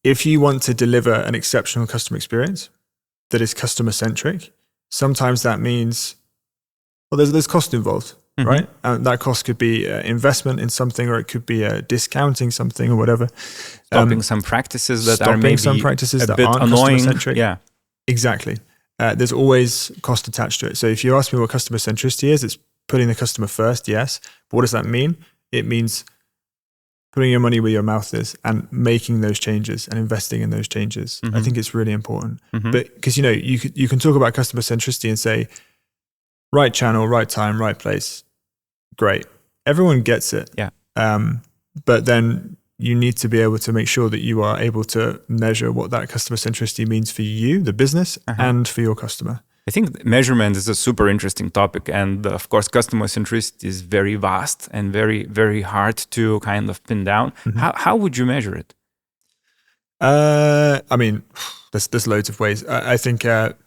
If you want to deliver an exceptional customer experience that is customer-centric, sometimes that means, well, there's cost involved, right? And that cost could be investment in something, or it could be discounting something or whatever. Stopping some practices that are maybe a bit aren't annoying. Customer-centric. Yeah, exactly. There's always cost attached to it. So if you ask me what customer centricity is, it's putting the customer first, yes. But what does that mean? It means putting your money where your mouth is and making those changes and investing in those changes. I think it's really important. But because, you can talk about customer centricity and say, right channel, right time, right place. Great. Everyone gets it. Yeah. But then you need to be able to make sure that you are able to measure what that customer centricity means for you, the business, and for your customer. I think measurement is a super interesting topic. And of course, customer centricity is very vast and very, very hard to kind of pin down. How would you measure it? I mean, there's loads of ways. I think a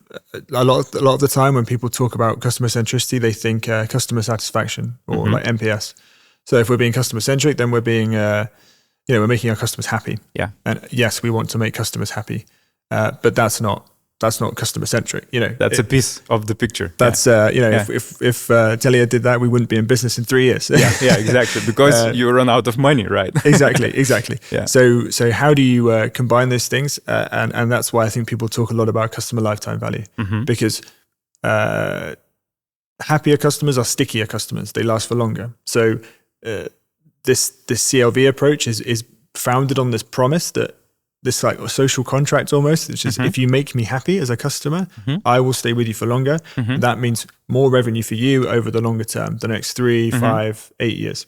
lot of the time when people talk about customer centricity, they think customer satisfaction or like NPS. So if we're being customer centric, then we're being, we're making our customers happy. Yeah. And yes, we want to make customers happy, but that's not customer centric. That's a piece of the picture. That's if Telia did that, we wouldn't be in business in 3 years. yeah, exactly. Because you run out of money, right? exactly. Yeah. So how do you combine those things? And that's why I think people talk a lot about customer lifetime value, because happier customers are stickier customers. They last for longer. So this CLV approach is founded on this promise that this like a social contract almost, which is if you make me happy as a customer, I will stay with you for longer. That means more revenue for you over the longer term, the next 3, 5, 8 years.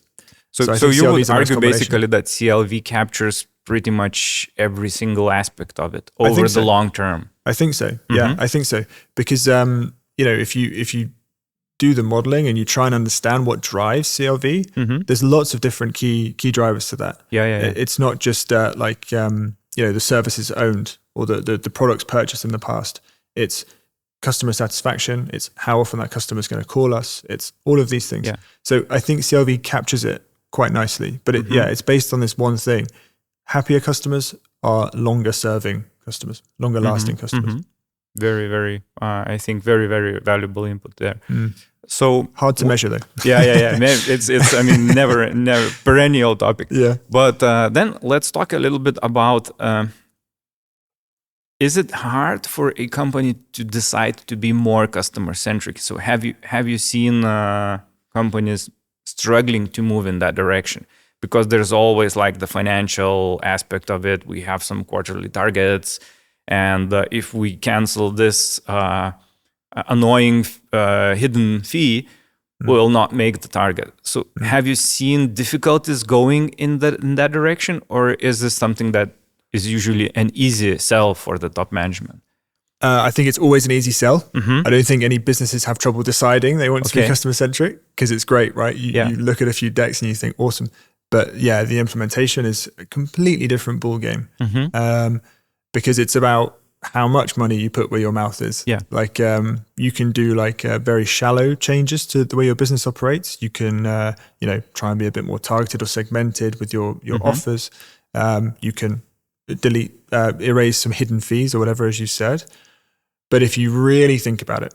So you would argue basically that CLV captures pretty much every single aspect of it over the long term. I think so. Yeah, I think so. Because if you do the modeling and you try and understand what drives CLV, there's lots of different key drivers to that. Yeah. It's not just the services owned or the products purchased in the past. It's customer satisfaction. It's how often that customer is going to call us. It's all of these things. Yeah. So I think CLV captures it quite nicely. But it's based on this one thing. Happier customers are longer serving customers, longer lasting customers. Very, very, I think very, very valuable input there. So hard to measure though. Yeah. It's I mean, never perennial topic. Yeah. But then let's talk a little bit about is it hard for a company to decide to be more customer centric? So have you seen companies struggling to move in that direction? Because there's always like the financial aspect of it. We have some quarterly targets, and if we cancel this annoying hidden fee, we'll not make the target. So have you seen difficulties going in that direction, or is this something that is usually an easy sell for the top management? I think it's always an easy sell. I don't think any businesses have trouble deciding they want to be customer centric, because it's great, right? You look at a few decks and you think, awesome. But yeah, the implementation is a completely different ball game, because it's about how much money you put where your mouth is. Yeah. Like you can do like very shallow changes to the way your business operates. You can try and be a bit more targeted or segmented with your offers. You can delete, erase some hidden fees or whatever, as you said. But if you really think about it,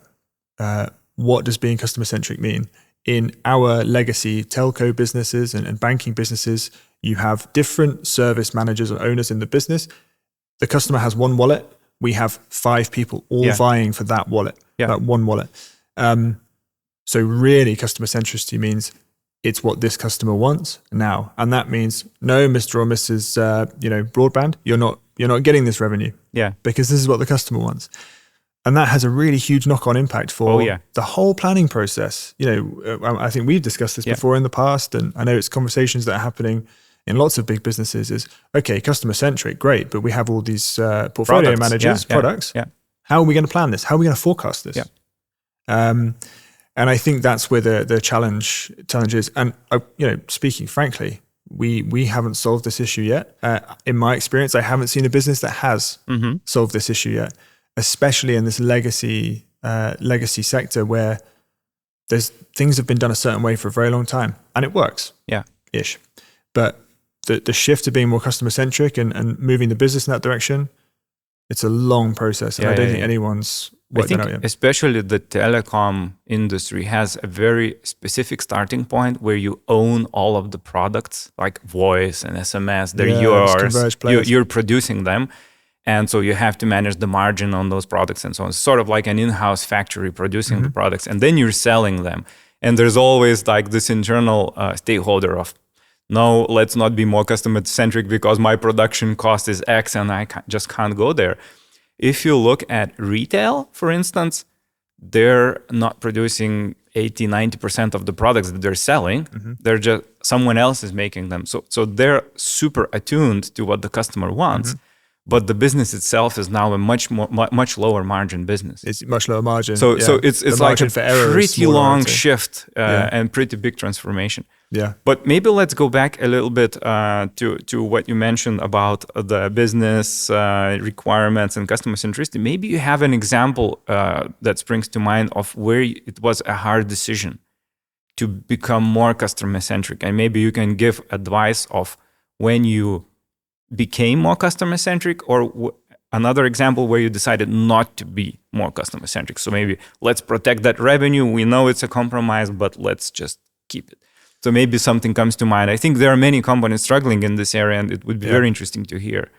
what does being customer centric mean? In our legacy telco businesses and banking businesses, you have different service managers or owners in the business. The customer has one wallet. We have 5 people all vying for that wallet, that one wallet. So really, customer centricity means it's what this customer wants now, and that means no, Mr. or Mrs. Broadband, you're not getting this revenue, because this is what the customer wants. And that has a really huge knock-on impact for the whole planning process. I think we've discussed this before in the past, and I know it's conversations that are happening in lots of big businesses is, okay, customer-centric, great, but we have all these portfolio managers, products. How are we going to plan this? How are we going to forecast this? And I think that's where the challenge is. And speaking frankly, we haven't solved this issue yet. In my experience, I haven't seen a business that has solved this issue yet, especially in this legacy sector where things have been done a certain way for a very long time, and it works, ish. But the shift to being more customer centric and moving the business in that direction, it's a long process, and I don't think anyone's worked that out yet. Especially the telecom industry has a very specific starting point where you own all of the products like voice and SMS. They're yours. You're producing them. And so you have to manage the margin on those products and so on. It's sort of like an in-house factory producing the products, and then you're selling them. And there's always like this internal stakeholder of, no, let's not be more customer-centric because my production cost is X and I just can't go there. If you look at retail, for instance, they're not producing 80-90% of the products that they're selling. They're just, someone else is making them. So they're super attuned to what the customer wants. But the business itself is now a much lower margin business. It's much lower margin. So it's like a pretty long shift and pretty big transformation. Yeah. But maybe let's go back a little bit to what you mentioned about the business requirements and customer centricity. Maybe you have an example that springs to mind of where it was a hard decision to become more customer centric, and maybe you can give advice of when you became more customer centric, or another example where you decided not to be more customer centric. So maybe let's protect that revenue. We know it's a compromise, but let's just keep it. So maybe something comes to mind. I think there are many companies struggling in this area, and it would be very interesting to hear.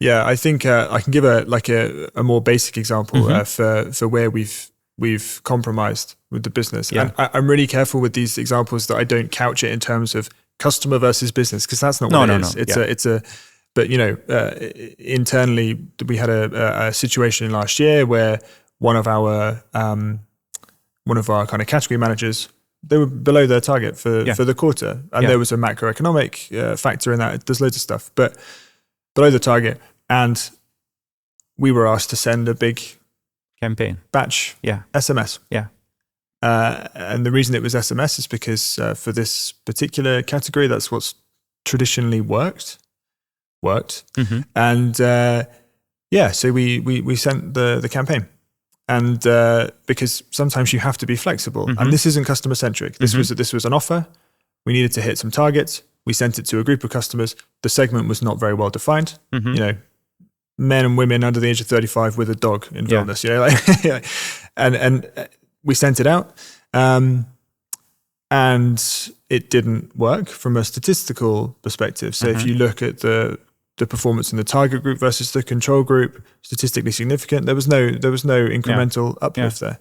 Yeah, I think I can give a more basic example for where we've compromised with the business. Yeah. And I'm really careful with these examples that I don't couch it in terms of customer versus business, because that's not what it is. But internally, we had a situation last year where one of our kind of category managers, they were below their target for the quarter, and there was a macroeconomic factor in that. There's loads of stuff, but below the target, and we were asked to send a big campaign batch SMS. And the reason it was SMS is because for this particular category, that's what's traditionally worked. And so we sent the campaign, and because sometimes you have to be flexible, and this isn't customer centric. This was an offer. We needed to hit some targets. We sent it to a group of customers. The segment was not very well defined. Men and women under the age of 35 with a dog in illness. And we sent it out. And it didn't work from a statistical perspective. So if you look at the the performance in the target group versus the control group statistically significant. There was no incremental uplift there.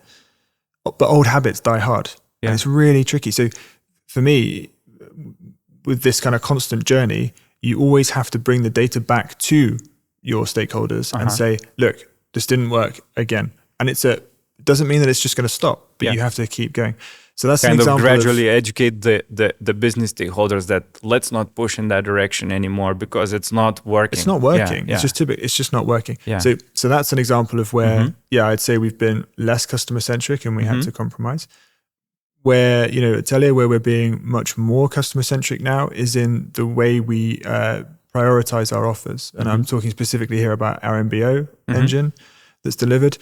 But old habits die hard, and it's really tricky. So for me, with this kind of constant journey, you always have to bring the data back to your stakeholders and say, look, this didn't work again. And it doesn't mean that it's just going to stop, but you have to keep going. So that's kind an example of gradually educate the business stakeholders that let's not push in that direction anymore because it's not working. It's not working. It's just typical. It's just not working. Yeah. So that's an example of where, I'd say we've been less customer centric and we had to compromise. Where, you know, at Telia, where we're being much more customer centric now is in the way we prioritize our offers. And I'm talking specifically here about our MBO engine that's delivered.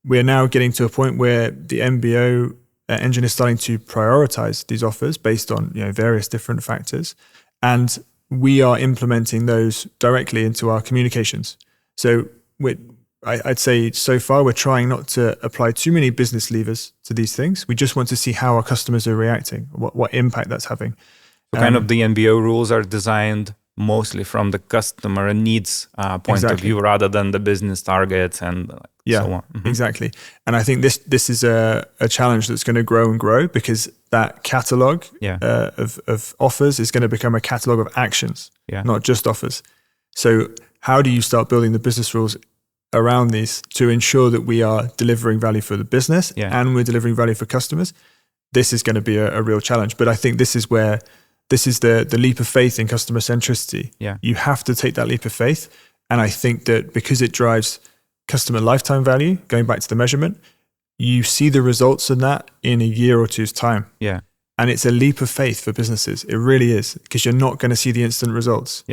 We're now getting to a point where the MBO engine is starting to prioritize these offers based on, you know, various different factors, and we are implementing those directly into our communications. So I'd say so far we're trying not to apply too many business levers to these things. We just want to see how our customers are reacting, what impact that's having. So kind of the MBO rules are designed mostly from the customer needs point of view rather than the business targets and so on. Exactly. And I think this is a challenge that's going to grow and grow because that catalog of offers is going to become a catalog of actions, not just offers. So how do you start building the business rules around these to ensure that we are delivering value for the business and we're delivering value for customers? This is going to be a real challenge. But I think this is the leap of faith in customer centricity. You have to take that leap of faith. And I think that because it drives customer lifetime value, going back to the measurement, you see the results of that in a year or two's time. And it's a leap of faith for businesses. It really is, because you're not going to see the instant results.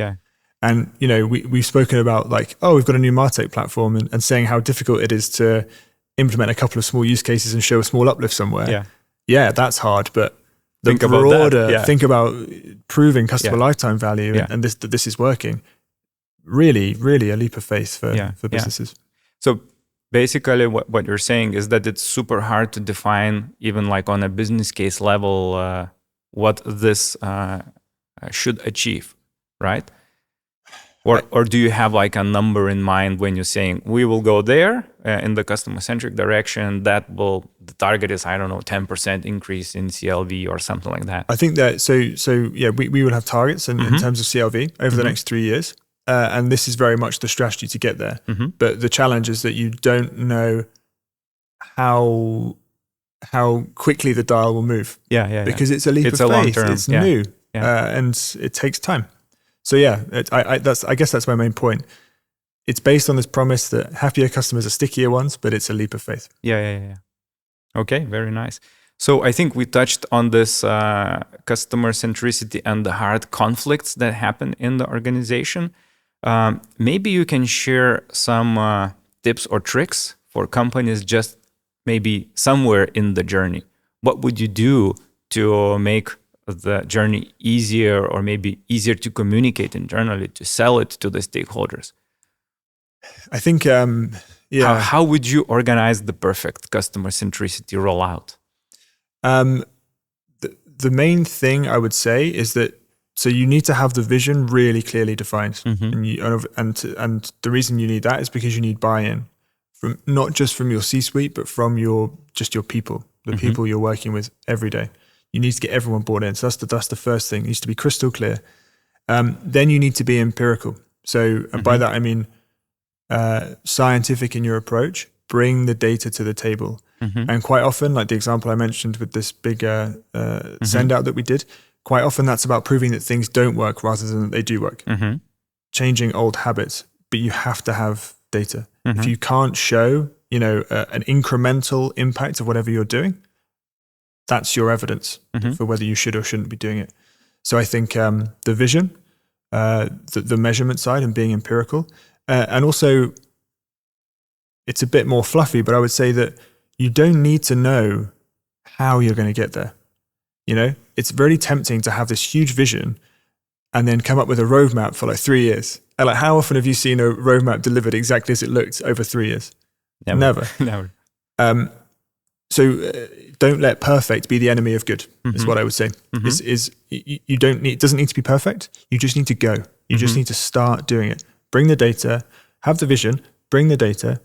And, you know, we've spoken about like, we've got a new MarTech platform and saying how difficult it is to implement a couple of small use cases and show a small uplift somewhere. That's hard, but think about proving customer lifetime value and this is working. Really, really a leap of faith for businesses. So basically what you're saying is that it's super hard to define, even like on a business case level, what this should achieve, right? Or do you have like a number in mind when you're saying we will go there in the customer-centric direction, the target is, 10% increase in CLV or something like that? I think that, we will have targets in terms of CLV over the next 3 years. And this is very much the strategy to get there. But the challenge is that you don't know how quickly the dial will move. Because it's a leap of faith. It's new. And it takes time. So I guess that's my main point. It's based on this promise that happier customers are stickier ones, but it's a leap of faith. Okay, very nice. So I think we touched on this customer centricity and the hard conflicts that happen in the organization. Maybe you can share some tips or tricks for companies just maybe somewhere in the journey. What would you do to make the journey easier, or maybe easier to communicate internally, to sell it to the stakeholders? I think, How would you organize the perfect customer centricity rollout? The main thing I would say is that, so you need to have the vision really clearly defined. And the reason you need that is because you need buy-in from not just from your C-suite, but from your people, the people you're working with every day. You need to get everyone bought in. So that's the first thing. It needs to be crystal clear. Then you need to be empirical. So and by that I mean scientific in your approach. Bring the data to the table. And quite often, like the example I mentioned with this big send out that we did, quite often that's about proving that things don't work rather than that they do work. Changing old habits, but you have to have data. If you can't show, an incremental impact of whatever you're doing, that's your evidence for whether you should or shouldn't be doing it. So I think the vision, the measurement side and being empirical, and also it's a bit more fluffy, but I would say that you don't need to know how you're going to get there. It's very tempting to have this huge vision and then come up with a roadmap for like 3 years. And like, how often have you seen a roadmap delivered exactly as it looked over 3 years? Never. So don't let perfect be the enemy of good. Is what I would say. It doesn't need to be perfect. You just need to go. You just need to start doing it. Bring the data, have the vision, bring the data,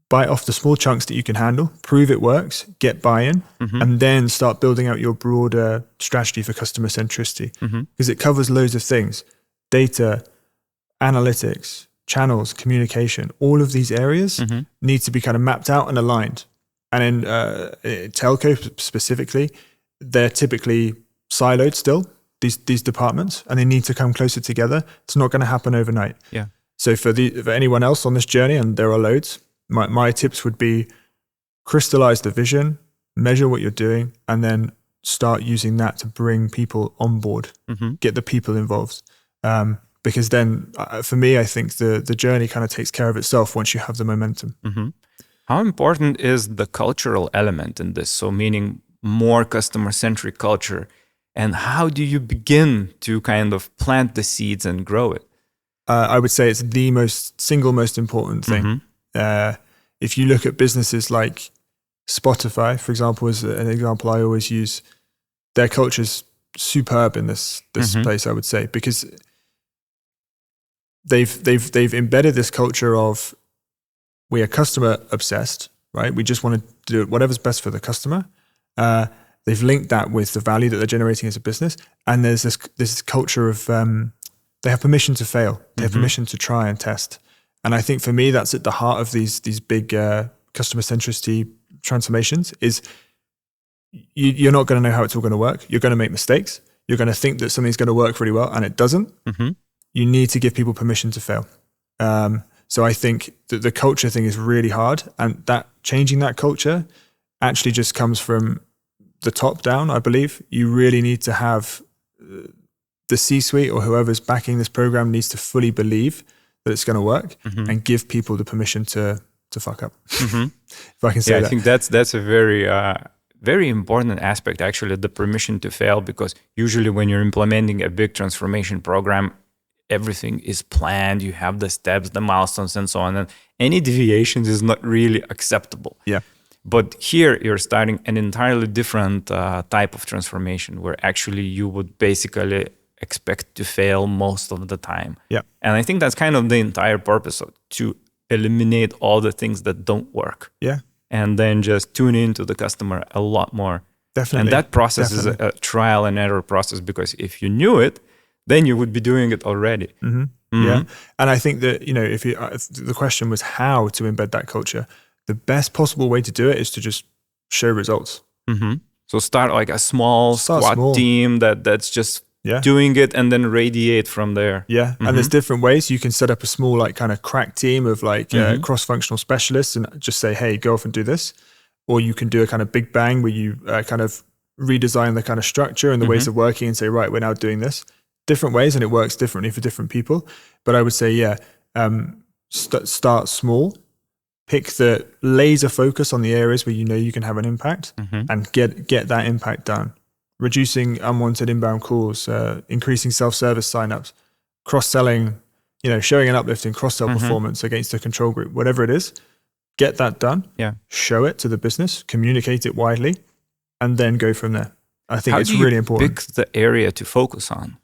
bite off the small chunks that you can handle, prove it works, get buy-in, and then start building out your broader strategy for customer centricity. Because it covers loads of things. Data, analytics, channels, communication, all of these areas need to be kind of mapped out and aligned. And in telco specifically, they're typically siloed still, these departments, and they need to come closer together. It's not going to happen overnight. Yeah. So for anyone else on this journey, and there are loads, my tips would be crystallize the vision, measure what you're doing, and then start using that to bring people on board, get the people involved. Because then, for me, I think the journey kind of takes care of itself once you have the momentum. How important is the cultural element in this? So meaning more customer-centric culture. And how do you begin to kind of plant the seeds and grow it? I would say it's the single most important thing. If you look at businesses like Spotify, for example, as an example I always use, their culture's superb in this place, I would say, because they've embedded this culture of we are customer obsessed, right? We just want to do whatever's best for the customer. They've linked that with the value that they're generating as a business, and there's this culture of they have permission to fail, they have permission to try and test. And I think for me, that's at the heart of these big customer centricity transformations. Is you're not going to know how it's all going to work. You're going to make mistakes. You're going to think that something's going to work really well, and it doesn't. You need to give people permission to fail. So I think that the culture thing is really hard, and that changing that culture actually just comes from the top down, I believe. You really need to have the C-suite or whoever's backing this program needs to fully believe that it's going to work and give people the permission to fuck up. If I can say that. I think that's a very very important aspect, actually, the permission to fail, because usually when you're implementing a big transformation program, everything is planned, you have the steps, the milestones, and so on, and any deviations is not really acceptable. Yeah. But here you're starting an entirely different type of transformation where actually you would basically expect to fail most of the time. Yeah. And I think that's kind of the entire purpose to eliminate all the things that don't work. Yeah. And then just tune into the customer a lot more. Definitely. And that process is a trial and error process, because if you knew it, then you would be doing it already. Yeah. And I think that, if the question was how to embed that culture, the best possible way to do it is to just show results. So start like a small squad team that's just doing it, and then radiate from there. Yeah. And there's different ways. You can set up a small kind of crack team of cross-functional specialists and just say, hey, go off and do this. Or you can do a kind of big bang where you kind of redesign the kind of structure and the ways of working and say, right, we're now doing this. Different ways, and it works differently for different people. But I would say, start small. Pick the laser focus on the areas where you can have an impact and get that impact done. Reducing unwanted inbound calls, increasing self-service signups, cross-selling, showing an uplift in cross-sell performance against a control group, whatever it is, get that done. Yeah. Show it to the business, communicate it widely, and then go from there. I think it's really important. Pick the area to focus on.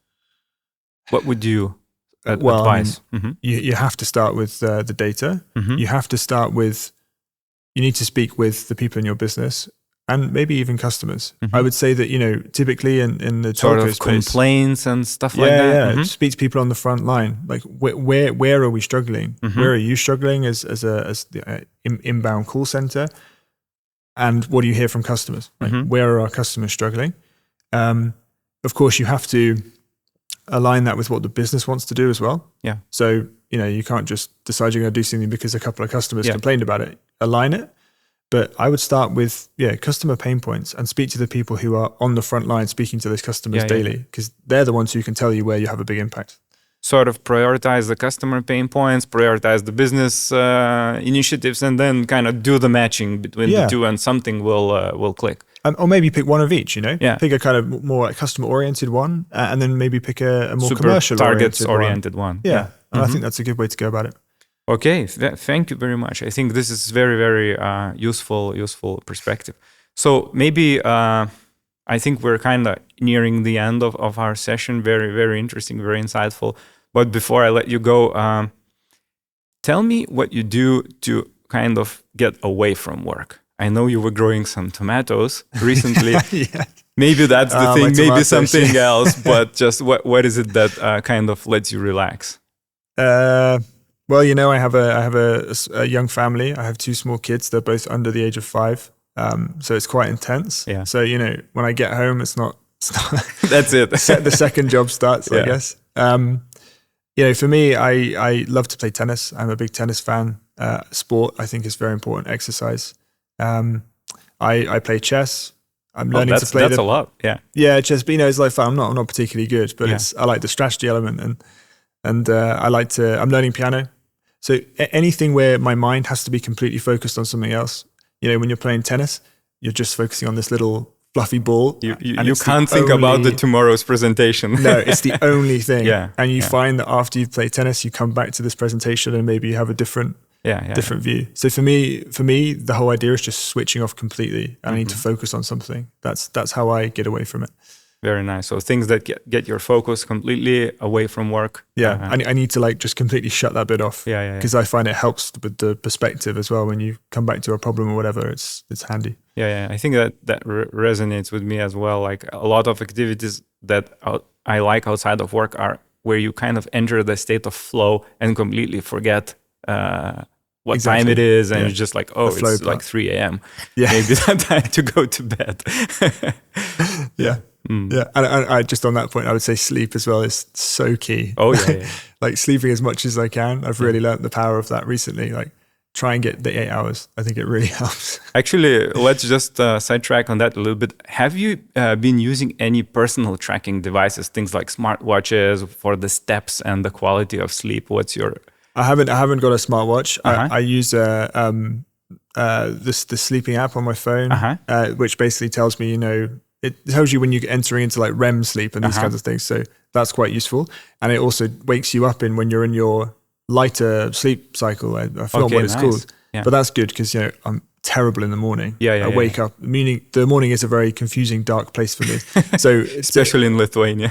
What would you advise? You have to start with the data. You have to start with, you need to speak with the people in your business and maybe even customers. I would say that, typically in the sort telco of space, complaints and stuff like that. Speak to people on the front line. Like where are we struggling? Where are you struggling as the inbound call center? And what do you hear from customers? Like, where are our customers struggling? Of course, you have to align that with what the business wants to do as well. Yeah. So, you can't just decide you're going to do something because a couple of customers complained about it. Align it. But I would start with, customer pain points and speak to the people who are on the front line speaking to those customers daily, because they're the ones who can tell you where you have a big impact. Sort of prioritize the customer pain points, prioritize the business initiatives, and then kind of do the matching between the two, and something will click. Or maybe pick one of each, Pick a kind of more customer-oriented one, and then maybe pick a more commercial targets-oriented one. Yeah, and I think that's a good way to go about it. Okay, thank you very much. I think this is very, very useful perspective. So maybe I think we're kind of nearing the end of our session. Very, very interesting, very insightful. But before I let you go, tell me what you do to kind of get away from work. I know you were growing some tomatoes recently. Yeah. Maybe that's the thing, maybe tomatoes, something yeah. else, but just what is it that kind of lets you relax? Well, you know, I have a young family. I have 2 small kids. They're both under the age of 5. So it's quite intense. Yeah. So, you know, when I get home, it's not That's it. the second job starts, I guess. You know, for me, I love to play tennis. I'm a big tennis fan. Sport, I think, is very important. Exercise. I play chess. I'm learning to play. That's a lot. Yeah. Yeah, chess. But you know, it's like fun. I'm not particularly good, but I like the strategy element, and I'm learning piano. So anything where my mind has to be completely focused on something else. You know, when you're playing tennis, you're just focusing on this little fluffy ball. You can't think about the tomorrow's presentation. No, it's the only thing. Yeah. And you find that after you've played tennis, you come back to this presentation and maybe you have a different view. So for me, the whole idea is just switching off completely. I need to focus on something. That's how I get away from it. Very nice. So things that get your focus completely away from work. Yeah, I need to like just completely shut that bit off. Because I find it helps with the perspective as well. When you come back to a problem or whatever, it's handy. Yeah. I think that resonates with me as well. Like a lot of activities that I like outside of work are where you kind of enter the state of flow and completely forget what time it is, and you're just like, oh, it's like 3 a.m. Yeah, maybe that time to go to bed. Yeah. Yeah, and I just on that point, I would say sleep as well is so key. Oh yeah. Like sleeping as much as I can. I've really learned the power of that recently. Like try and get the 8 hours. I think it really helps. Actually, let's just sidetrack on that a little bit. Have you been using any personal tracking devices, things like smartwatches for the steps and the quality of sleep? What's your? I haven't got a smartwatch. I use the sleeping app on my phone, which basically tells me, you know. It tells you when you're entering into like REM sleep and these kinds of things. So that's quite useful. And it also wakes you up when you're in your lighter sleep cycle. I forgot what it's called. Yeah. But that's good because, you know, I'm terrible in the morning. I wake up, meaning the morning is a very confusing, dark place for me. So especially in Lithuania.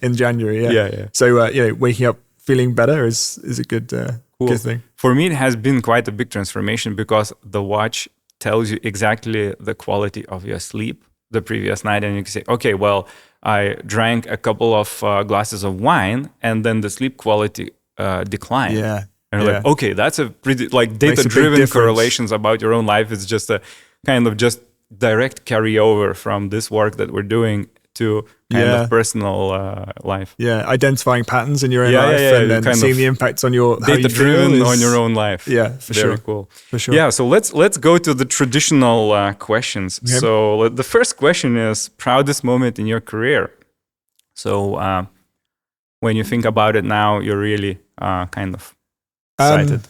In January. Yeah. So, you know, waking up feeling better is a good thing. For me, it has been quite a big transformation because the watch tells you exactly the quality of your sleep the previous night, and you can say, okay, well, I drank a couple of glasses of wine, and then the sleep quality declined. Yeah, and you're like, okay, that's a pretty like data-driven correlations about your own life. It's just a kind of just direct carryover from this work that we're doing to kind of personal life. Yeah, identifying patterns in your own life and then seeing the impacts on your data-driven on your own life. Yeah, for sure. Very cool. For sure. Yeah, so let's go to the traditional questions. Okay. So the first question is proudest moment in your career. So when you think about it now, you're really kind of excited.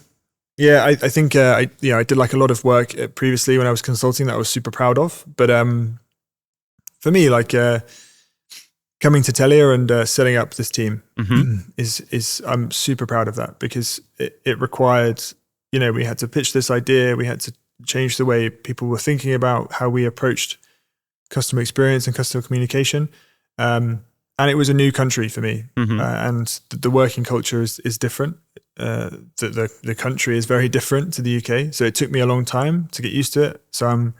Yeah, I think I did like a lot of work previously when I was consulting that I was super proud of, but for me, like coming to Telia and setting up this team is I'm super proud of that because it required, you know, we had to pitch this idea, we had to change the way people were thinking about how we approached customer experience and customer communication, and it was a new country for me, and the working culture is different. The country is very different to the UK, so it took me a long time to get used to it. So I'm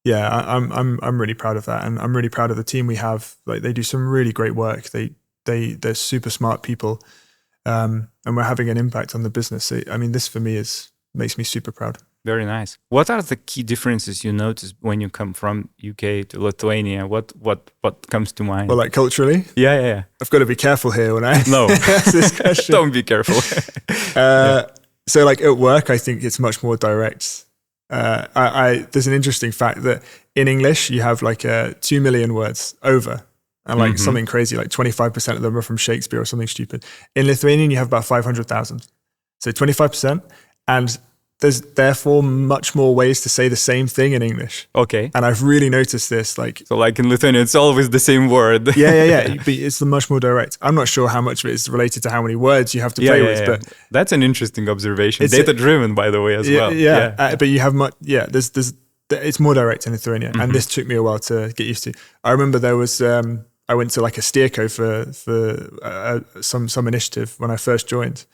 really proud of that, and I'm really proud of the team we have. Like they do some really great work. They're super smart people, and we're having an impact on the business. So, I mean, this for me makes me super proud. Very nice. What are the key differences you notice when you come from UK to Lithuania? What comes to mind? Well, like culturally? Yeah. I've got to be careful here when I ask this question. Don't be careful. So like at work, I think it's much more direct. There's an interesting fact that in English, you have like 2 million words over and like something crazy, like 25% of them are from Shakespeare or something stupid. In Lithuanian, you have about 500,000. So 25%. And there's therefore much more ways to say the same thing in English. Okay. And I've really noticed this. So like in Lithuanian, it's always the same word. Yeah. But it's much more direct. I'm not sure how much of it is related to how many words you have to play with. But that's an interesting observation. Data-driven, by the way, as well. Yeah. But you have much. Yeah. It's more direct in Lithuania, and this took me a while to get used to. I remember there was. I went to like a steerco for some initiative when I first joined,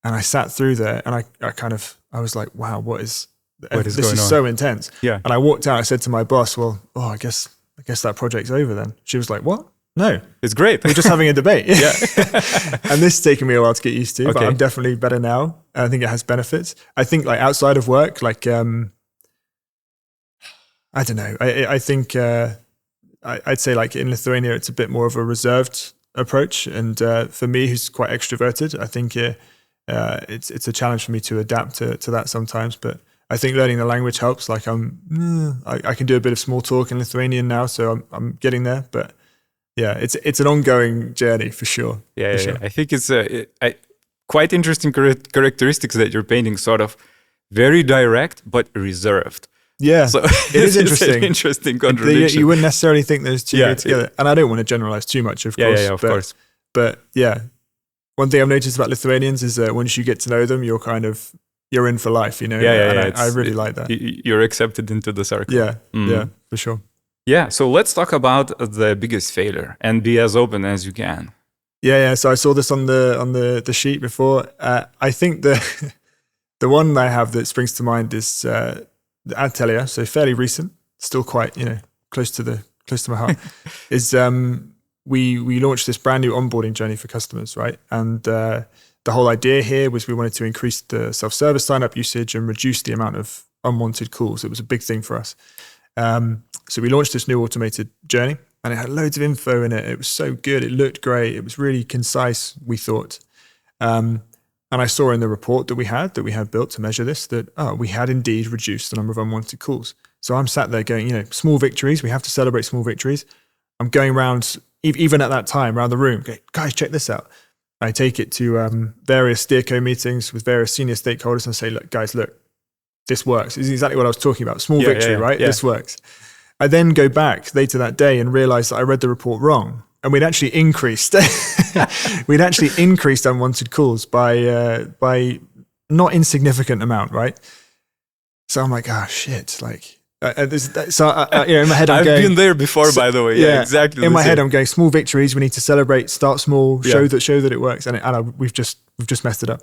and I sat through there, and I was like, wow, what is this going is on? so intense. Yeah. And I walked out. I said to my boss, well, I guess that project's over then. She was like, what? No, It's great. we're just having a debate. Yeah. And this has taken me a while to get used to, but Okay. I'm definitely better now. And I think it has benefits. I think like outside of work, like, I don't know. I think I'd say like in Lithuania, it's a bit more of a reserved approach. And for me, who's quite extroverted, I think it's a challenge for me to adapt to that sometimes. But I think learning the language helps. Like I can do a bit of small talk in Lithuanian now, so I'm getting there. But yeah, it's an ongoing journey for sure. Yeah, for sure. I think it's quite interesting characteristics that you're painting, sort of very direct but reserved. Yeah, So it is interesting. It's an interesting contradiction. You wouldn't necessarily think those two Yeah, go together. And I don't want to generalize too much, of course. Of course. But yeah, one thing I've noticed about Lithuanians is that once you get to know them, you're in for life, you know? And I really like that. You're accepted into the circle. Yeah, yeah, for sure. Yeah, so let's talk about the biggest failure and be as open as you can. Yeah. So I saw this on the sheet before. I think the one I have that springs to mind is at Telia, so fairly recent, still quite close to my heart. Is we launched this brand new onboarding journey for customers, right? And the whole idea here was we wanted to increase the self-service sign-up usage and reduce the amount of unwanted calls. It was a big thing for us. So we launched this new automated journey, and it had loads of info in it. It was so good. It looked great. It was really concise, we thought. And I saw in the report that we had built to measure this, that we had indeed reduced the number of unwanted calls. So I'm sat there going, small victories. We have to celebrate small victories. I'm going around, even at that time, around the room, going, guys, check this out. I take it to various steerco meetings with various senior stakeholders and say, look, this works. This is exactly what I was talking about. Small victory, right? Yeah. This works. I then go back later that day and realize that I read the report wrong. And we'd actually increased unwanted calls by not insignificant amount, right? So I'm like, shit, like. In my head, I've been there before, by the way. Yeah, exactly. In my head, I'm going small victories. We need to celebrate. Start small. Show that it works. And we've just messed it up.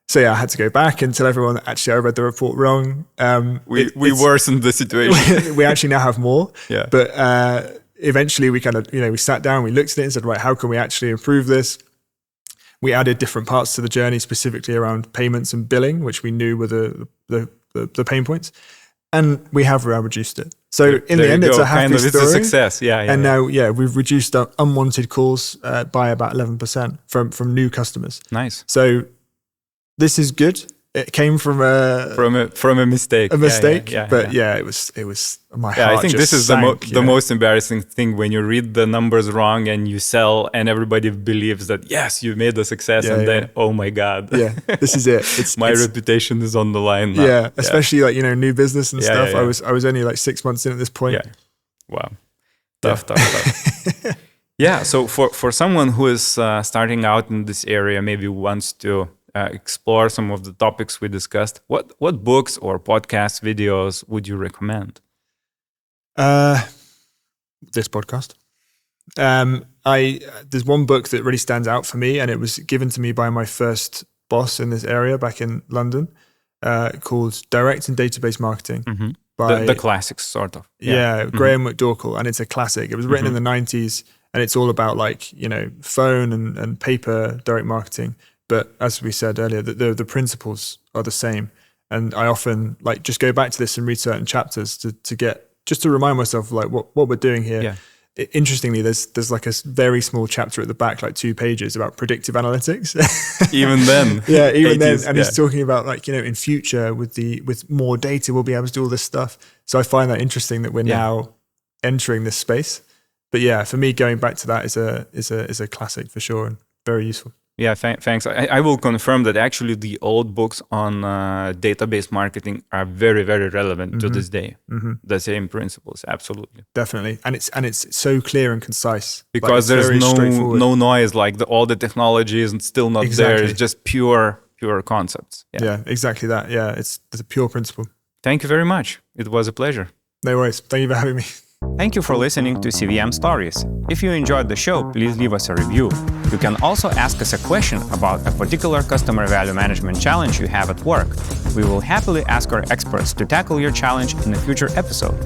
So yeah, I had to go back and tell everyone that actually I read the report wrong. We worsened the situation. We actually now have more. Yeah. But eventually we kind of we sat down, we looked at it and said, right, how can we actually improve this? We added different parts to the journey, specifically around payments and billing, which we knew were the pain points. And we have reduced it. So in the end, it's a happy story. It's a success. Yeah. Now, we've reduced unwanted calls by about 11% from new customers. Nice. So this is good. It came from a mistake. A mistake, but it was my heart. I think this is the most embarrassing thing, when you read the numbers wrong and you sell, and everybody believes that yes, you made a success, then oh my god, this is it. My reputation is on the line now. Yeah, especially like new business and stuff. I was only like 6 months in at this point. Yeah, wow, tough. Yeah, so for someone who is starting out in this area, maybe wants to explore some of the topics we discussed, what books or podcast videos would you recommend? This podcast. There's one book that really stands out for me, and it was given to me by my first boss in this area back in London, called Direct and Database Marketing. Mm-hmm. By the classics, sort of. Graeme McCorkell, and it's a classic. It was written in the 90s, and it's all about phone and paper direct marketing. But as we said earlier, the principles are the same. And I often just go back to this and read certain chapters to remind myself what we're doing here. Yeah. Interestingly, there's like a very small chapter at the back, like 2 pages, about predictive analytics. Even then. Yeah, even 80s, then. And he's talking about in future with more data, we'll be able to do all this stuff. So I find that interesting that we're now entering this space. But yeah, for me, going back to that is a classic for sure, and very useful. Yeah, thanks. I will confirm that actually the old books on database marketing are very, very relevant to this day. Mm-hmm. The same principles, absolutely. Definitely, and it's so clear and concise because there's no noise. All the technology is still not there. It's just pure concepts. Yeah, exactly that. Yeah, it's a pure principle. Thank you very much. It was a pleasure. No worries. Thank you for having me. Thank you for listening to CVM Stories. If you enjoyed the show, please leave us a review. You can also ask us a question about a particular customer value management challenge you have at work. We will happily ask our experts to tackle your challenge in a future episode.